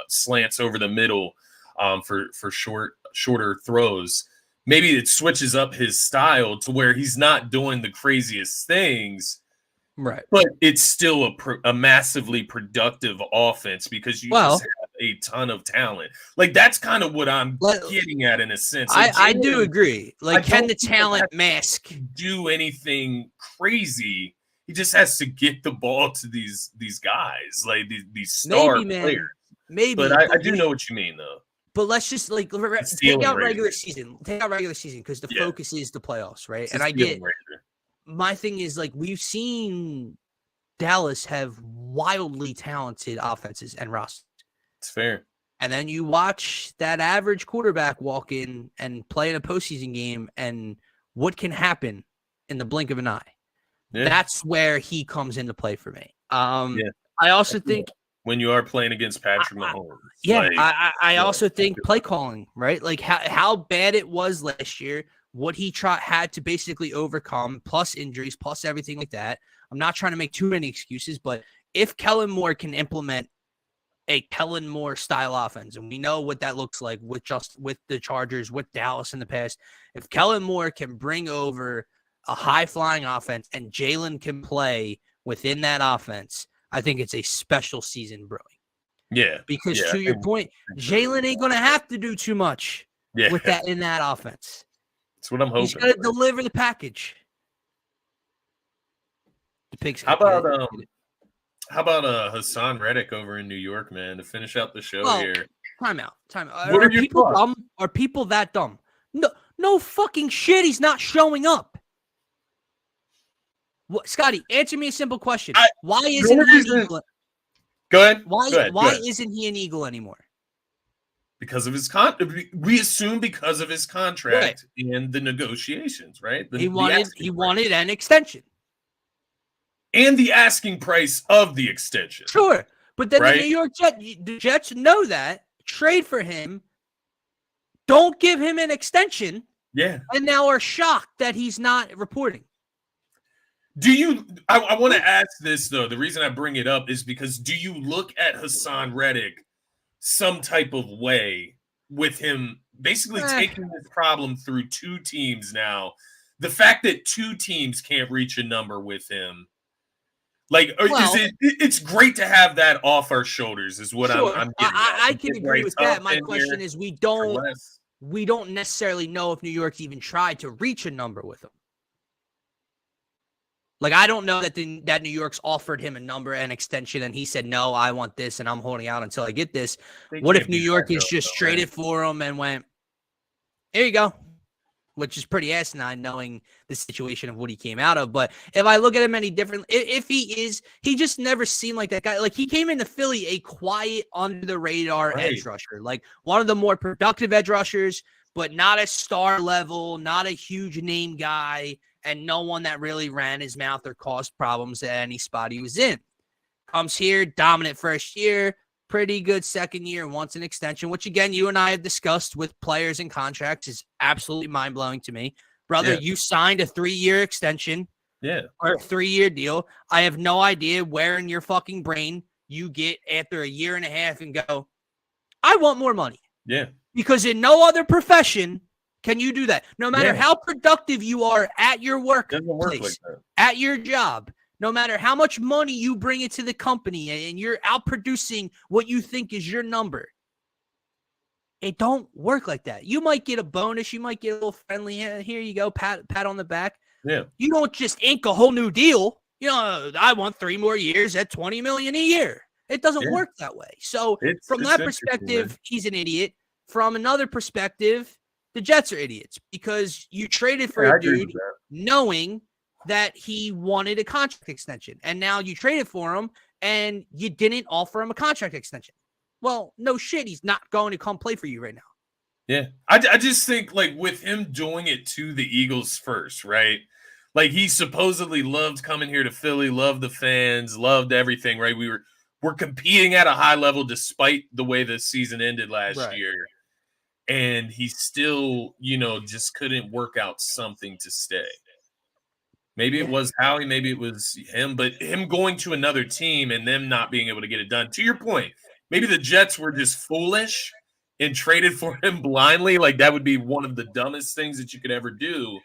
slants over the middle for shorter throws. Maybe it switches up his style to where he's not doing the craziest things, right? But it's still a massively productive offense because you just have a ton of talent. Like that's kind of what I'm getting at in a sense. I do agree. Like, can the talent mask do anything crazy? He just has to get the ball to these guys, like these star players. Maybe, but I do know what you mean, though. But let's just take out regular season. Take out regular season because the focus is the playoffs, right? And I get my thing is like we've seen Dallas have wildly talented offenses and rosters. It's fair. And then you watch that average quarterback walk in and play in a postseason game, and what can happen in the blink of an eye. Yeah. That's where he comes into play for me. I also think. When you are playing against Patrick Mahomes. I also think play calling, right? Like how bad it was last year, what he had to basically overcome, plus injuries, plus everything like that. I'm not trying to make too many excuses, but if Kellen Moore can implement a Kellen Moore style offense, and we know what that looks like with the Chargers, with Dallas in the past. If Kellen Moore can bring over a high flying offense and Jalen can play within that offense, I think it's a special season brewing. Yeah. Because to your point, Jalen ain't going to have to do too much with that in that offense. That's what I'm hoping. He's going to deliver the package. The pigs. How about Hassan Reddick over in New York, man, to finish out the show here? Time out. What are your people thoughts? dumb? Are people that dumb? No fucking shit. He's not showing up. What, Scotty? Answer me a simple question. Why isn't he an Eagle? Go ahead. Why isn't he an Eagle anymore? Because of his we assume because of his contract and the negotiations, right? He wanted an extension. And the asking price of the extension. Sure. But then the New York Jets know that, trade for him, don't give him an extension, and now are shocked that he's not reporting. I want to ask this, though. The reason I bring it up is because do you look at Hassan Reddick some type of way with him basically taking this problem through two teams now? The fact that two teams can't reach a number with him, it's great to have that off our shoulders is what I'm getting at. I can agree with that. My question is we don't necessarily know if New York's even tried to reach a number with him. I don't know that that New York's offered him a number and extension, and he said, no, I want this, and I'm holding out until I get this. What if New York is just traded for him and went, here you go, which is pretty asinine knowing the situation of what he came out of. But if I look at him any different, he just never seemed like that guy. He came into Philly a quiet, under-the-radar edge rusher, one of the more productive edge rushers, but not a star level, not a huge name guy, and no one that really ran his mouth or caused problems at any spot he was in. Comes here, dominant first year, pretty good second year, wants an extension, which, again, you and I have discussed with players and contracts is absolutely mind-blowing to me. Brother, you signed a 3-year extension or a 3-year deal. I have no idea where in your fucking brain you get after a year and a half and go, I want more money. Yeah. Because in no other profession can you do that. No matter how productive you are at your workplace, at your job, no matter how much money you bring into the company and you're outproducing what you think is your number, it don't work like that. You might get a bonus. You might get a little friendly. Here you go, pat on the back. Yeah. You don't just ink a whole new deal. I want 3 more years at $20 million a year. It doesn't work that way. So from that perspective, he's an idiot. From another perspective, the Jets are idiots because you traded for a dude knowing that he wanted a contract extension. And now you traded for him and you didn't offer him a contract extension. Well, no shit. He's not going to come play for you right now. Yeah. I just think with him doing it to the Eagles first, right? He supposedly loved coming here to Philly, loved the fans, loved everything, right? We're competing at a high level despite the way the season ended last year. And he still, just couldn't work out something to stay. Maybe it was Howie, maybe it was him, but him going to another team and them not being able to get it done. To your point, maybe the Jets were just foolish and traded for him blindly. That would be one of the dumbest things that you could ever do.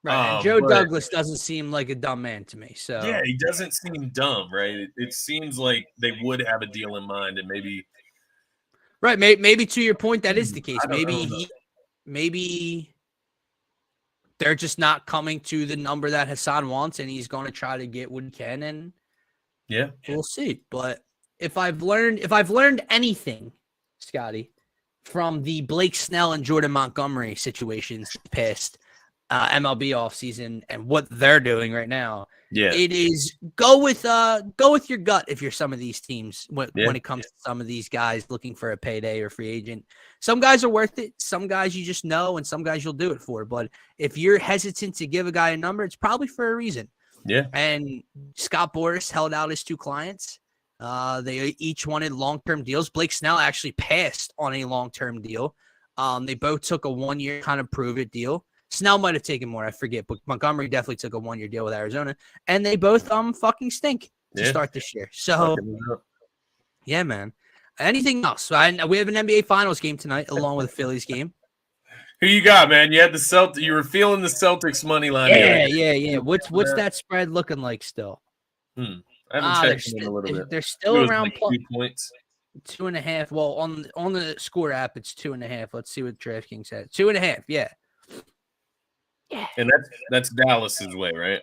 Right. And Joe Douglas doesn't seem like a dumb man to me. So yeah, he doesn't seem dumb, right? It seems like they would have a deal in mind and maybe. Right, maybe to your point, that is the case. Maybe they're just not coming to the number that Hassan wants, and he's going to try to get what he can, and we'll see. But if I've learned anything, Scotty, from the Blake Snell and Jordan Montgomery situations past MLB offseason and what they're doing right now, it is go with your gut if you're some of these teams when it comes to some of these guys looking for a payday or free agent. Some guys are worth it. Some guys you just know, and some guys you'll do it for. But if you're hesitant to give a guy a number, it's probably for a reason. Yeah. And Scott Boras held out his 2 clients. They each wanted long-term deals. Blake Snell actually passed on a long-term deal. They both took a 1-year kind of prove-it deal. Snell might have taken more, I forget, but Montgomery definitely took a 1-year deal with Arizona, and they both fucking stink to start this year. So, yeah, man, Anything else? We have an NBA Finals game tonight, along with a Phillies game. Who you got, man? You had the Celtics. You were feeling the Celtics money line. Yeah. What's that spread looking like still? I haven't checked in a little bit. They're still around like 2 points. 2.5. Well, on the score app, it's 2.5. Let's see what DraftKings said. 2.5. Yeah. Yeah. And that's Dallas's way, right?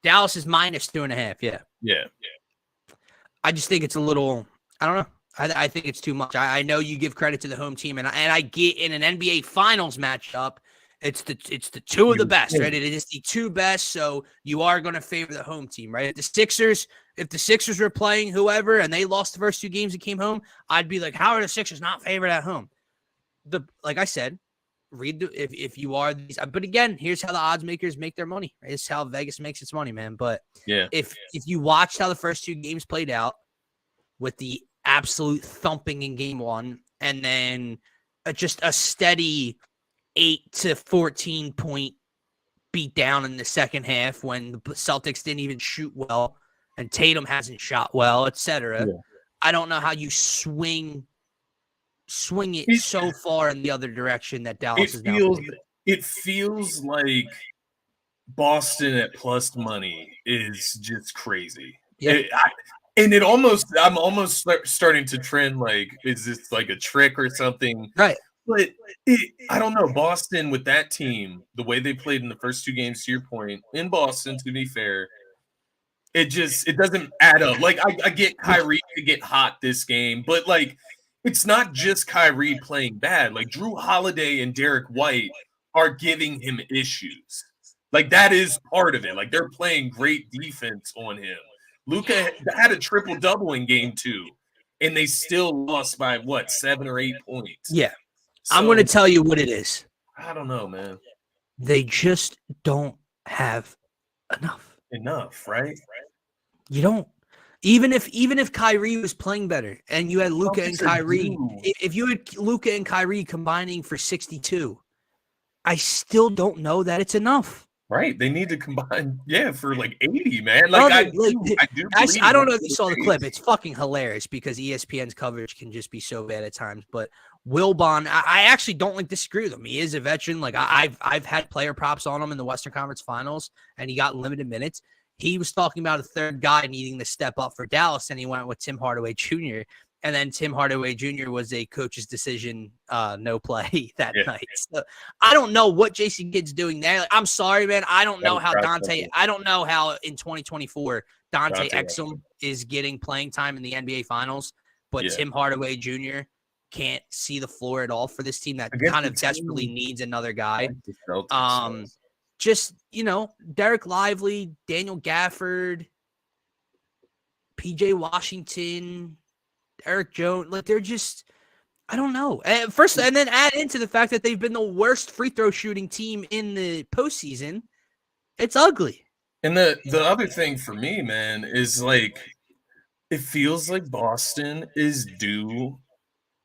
Dallas is minus 2.5. Yeah. Yeah. I just think it's a little. I don't know. I think it's too much. I know you give credit to the home team, and I get in an NBA Finals matchup. It's the two of the best, right? It is the two best, so you are going to favor the home team, right? If the Sixers were playing whoever and they lost the first 2 games and came home, I'd be like, how are the Sixers not favored at home? Like I said, if you are these, but again, here's how the odds makers make their money. Right? It's how Vegas makes its money, man. But yeah, if you watched how the first 2 games played out with the absolute thumping in game 1, and then just a steady 8 to 14 point beat down in the second half when the Celtics didn't even shoot well and Tatum hasn't shot well, etc. Yeah. I don't know how you swing it so far in the other direction that Dallas is now. It feels like Boston at plus money is just crazy. Yeah. I'm almost starting to trend like, is this like a trick or something? Right. But I don't know. Boston with that team, the way they played in the first 2 games, to your point, in Boston, to be fair, it doesn't add up. Like, I get Kyrie to get hot this game, but like, it's not just Kyrie playing bad. Like, Drew Holiday and Derek White are giving him issues. Like, that is part of it. Like, they're playing great defense on him. Luka had a triple-double in game 2, and they still lost by, 7 or 8 points? Yeah. So, I'm going to tell you what it is. I don't know, man. They just don't have enough, right? You don't. Even if Kyrie was playing better and you had Luka and Kyrie, if you had Luka and Kyrie combining for 62, I still don't know that it's enough. Right. They need to combine, for like 80, man. Like, I don't know if you saw the clip. It's fucking hilarious because ESPN's coverage can just be so bad at times. But Wilbon, I actually don't disagree with him. He is a veteran. Like, I've had player props on him in the Western Conference Finals, and he got limited minutes. He was talking about a third guy needing to step up for Dallas, and he went with Tim Hardaway Jr., and then Tim Hardaway Jr. was a coach's decision, no play that night. So I don't know what Jason Kidd's doing there. Like, I'm sorry, man. I don't know how in 2024 Dante Exum is getting playing time in the NBA Finals, but Tim Hardaway Jr. can't see the floor at all for this team that kind of desperately needs another guy. Just, Derek Lively, Daniel Gafford, PJ Washington, Eric Jones, like, they're just, I don't know. And then add into the fact that they've been the worst free throw shooting team in the postseason. It's ugly. And the other thing for me, man, is like, it feels like Boston is due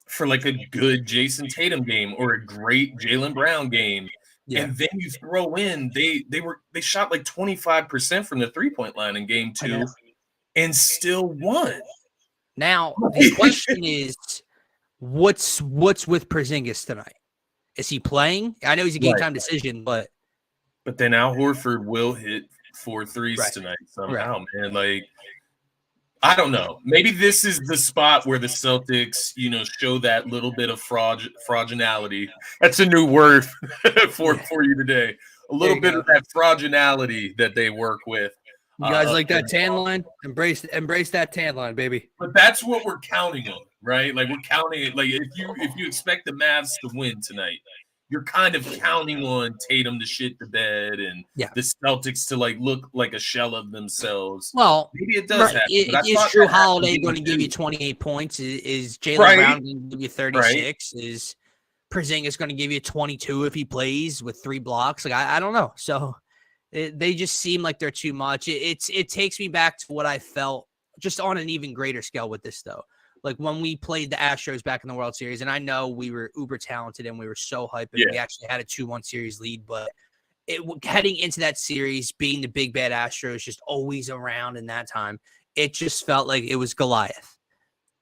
for like a good Jason Tatum game or a great Jaylen Brown game. Yeah. And then you throw in, they shot like 25% from the 3-point line in game 2 and still won. Now, the question is, what's with Porzingis tonight? Is he playing? I know he's a game-time decision, but then Al Horford will hit 4 threes tonight somehow, man. Like, I don't know. Maybe this is the spot where the Celtics, show that little bit of fraudulity. That's a new word for you today. A little bit of that fraudulity that they work with. You guys like that tan line? Embrace that tan line, baby. But that's what we're counting on, right? Like, we're counting it. Like, if you expect the Mavs to win tonight, you're kind of counting on Tatum to shit the bed and the Celtics to like look like a shell of themselves. Well, maybe it does happen. Is Drew Holiday going to give you 28 points? Is Jaylen Brown going to give you 36? Is Porzingis going to give you 22 if he plays with 3 blocks? Like, I don't know. So they just seem like they're too much. It takes me back to what I felt just on an even greater scale with this, though. Like, when we played the Astros back in the World Series, and I know we were uber talented and we were so hyped, and we actually had a 2-1 series lead, but heading into that series, being the big bad Astros just always around in that time, it just felt like it was Goliath.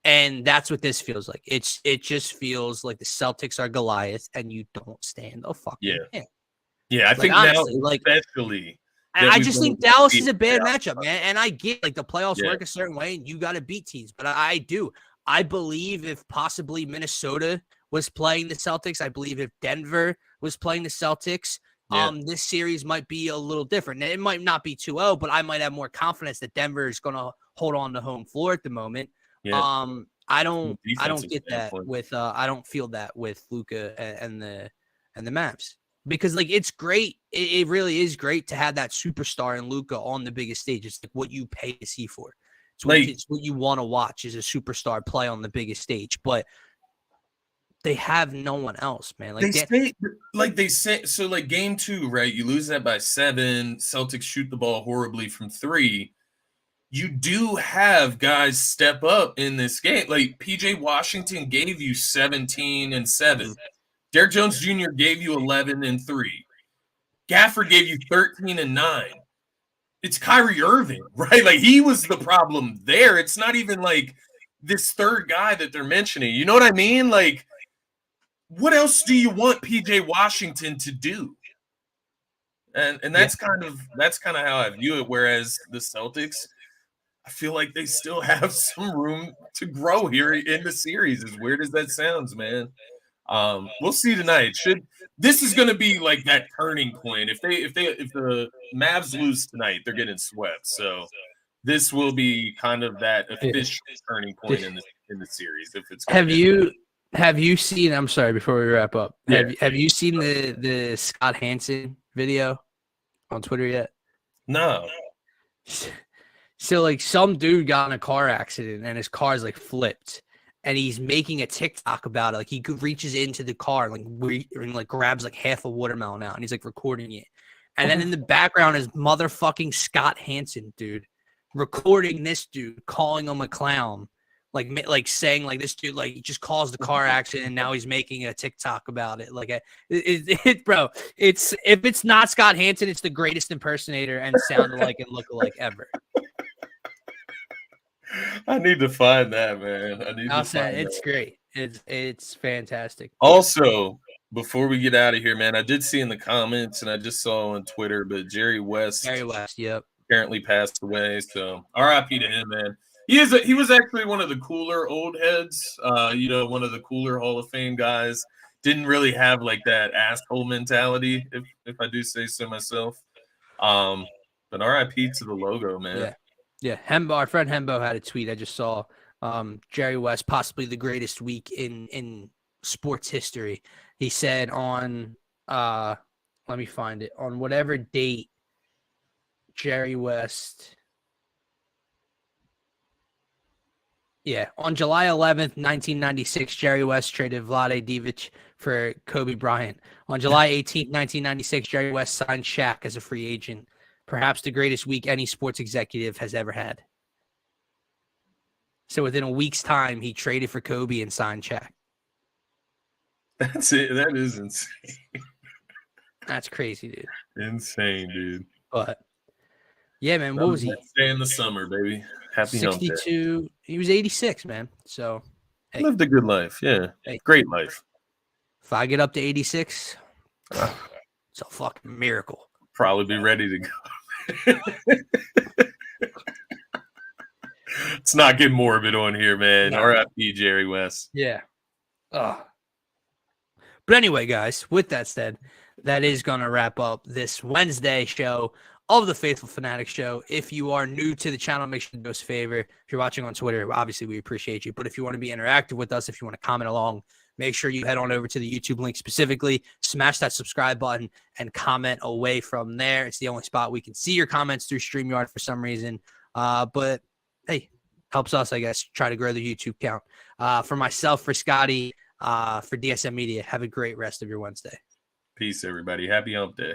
And that's what this feels like. It just feels like the Celtics are Goliath, and you don't stand a fucking chance. Yeah, I think honestly, now especially. I just think Dallas is a bad playoffs. matchup, man. And I get like the playoffs work a certain way, and you got to beat teams. But I do. I believe if possibly Minnesota was playing the Celtics, I believe if Denver was playing the Celtics, this series might be a little different. It might not be 2-0, but I might have more confidence that Denver is going to hold on to home floor at the moment. Yeah. I don't get that with I don't feel that with Luka and the Mavs. Because like it's great, it really is great to have that superstar in Luka on the biggest stage. It's like what you pay to see for. It's what you want to watch is a superstar play on the biggest stage. But they have no one else, man. They say so. Like game 2, right? You lose that by 7. Celtics shoot the ball horribly from 3. You do have guys step up in this game. Like PJ Washington gave you 17 and 7. Derrick Jones Jr. gave you 11 and 3. Gafford gave you 13 and 9. It's Kyrie Irving, right? Like he was the problem there. It's not even like this third guy that they're mentioning. You know what I mean? Like, what else do you want PJ Washington to do? And that's kind of how I view it. Whereas the Celtics, I feel like they still have some room to grow here in the series. As weird as that sounds, man. We'll see tonight. This is going to be like that turning point. If the Mavs lose tonight, they're getting swept. So this will be kind of that official turning point in the series. If it's have you seen? I'm sorry. Before we wrap up, have you seen the Scott Hansen video on Twitter yet? No. So like some dude got in a car accident and his car's like flipped. And he's making a TikTok about it. Like he reaches into the car and like grabs like half a watermelon out, and he's like recording it. And then in the background is motherfucking Scott Hansen, dude, recording this dude, calling him a clown, like saying like this dude like he just caused the car accident, and now he's making a TikTok about it. Like bro, if it's not Scott Hansen, it's the greatest impersonator and sound alike and look alike ever. I need to find that, man. It's great. It's fantastic. Also, before we get out of here, man, I did see in the comments and I just saw on Twitter, but Jerry West, yep, apparently passed away. So RIP to him, man. He was actually one of the cooler old heads, one of the cooler Hall of Fame guys. Didn't really have like that asshole mentality, if I do say so myself. But RIP to the logo, man. Yeah, our friend Hembo had a tweet I just saw. Jerry West, possibly the greatest week in sports history. He said on, let me find it, on whatever date Jerry West. Yeah, on July 11th, 1996, Jerry West traded Vlade Divac for Kobe Bryant. On July 18th, 1996, Jerry West signed Shaq as a free agent. Perhaps the greatest week any sports executive has ever had. So within a week's time, he traded for Kobe and signed Shaq. That's it. That is insane. That's crazy, dude. Insane, dude. But yeah, man, what was he? Stay in the summer, baby. Happy 62. He was 86, man. So lived a good life. Yeah, great life. If I get up to 86, it's a fucking miracle. Probably be ready to go. Let's not get morbid on here, man. No. RIP Jerry West. Yeah. But anyway, guys, with that said, that is going to wrap up this Wednesday show of the Phaithful Phanatics show. If you are new to the channel, make sure to do us a favor. If you're watching on Twitter, obviously we appreciate you. But if you want to be interactive with us, if you want to comment along, make sure you head on over to the YouTube link specifically, smash that subscribe button, and comment away from there. It's the only spot we can see your comments through StreamYard for some reason. But, hey, helps us, I guess, try to grow the YouTube count. For myself, for Scotty, for DSM-Media, have a great rest of your Wednesday. Peace, everybody. Happy hump day.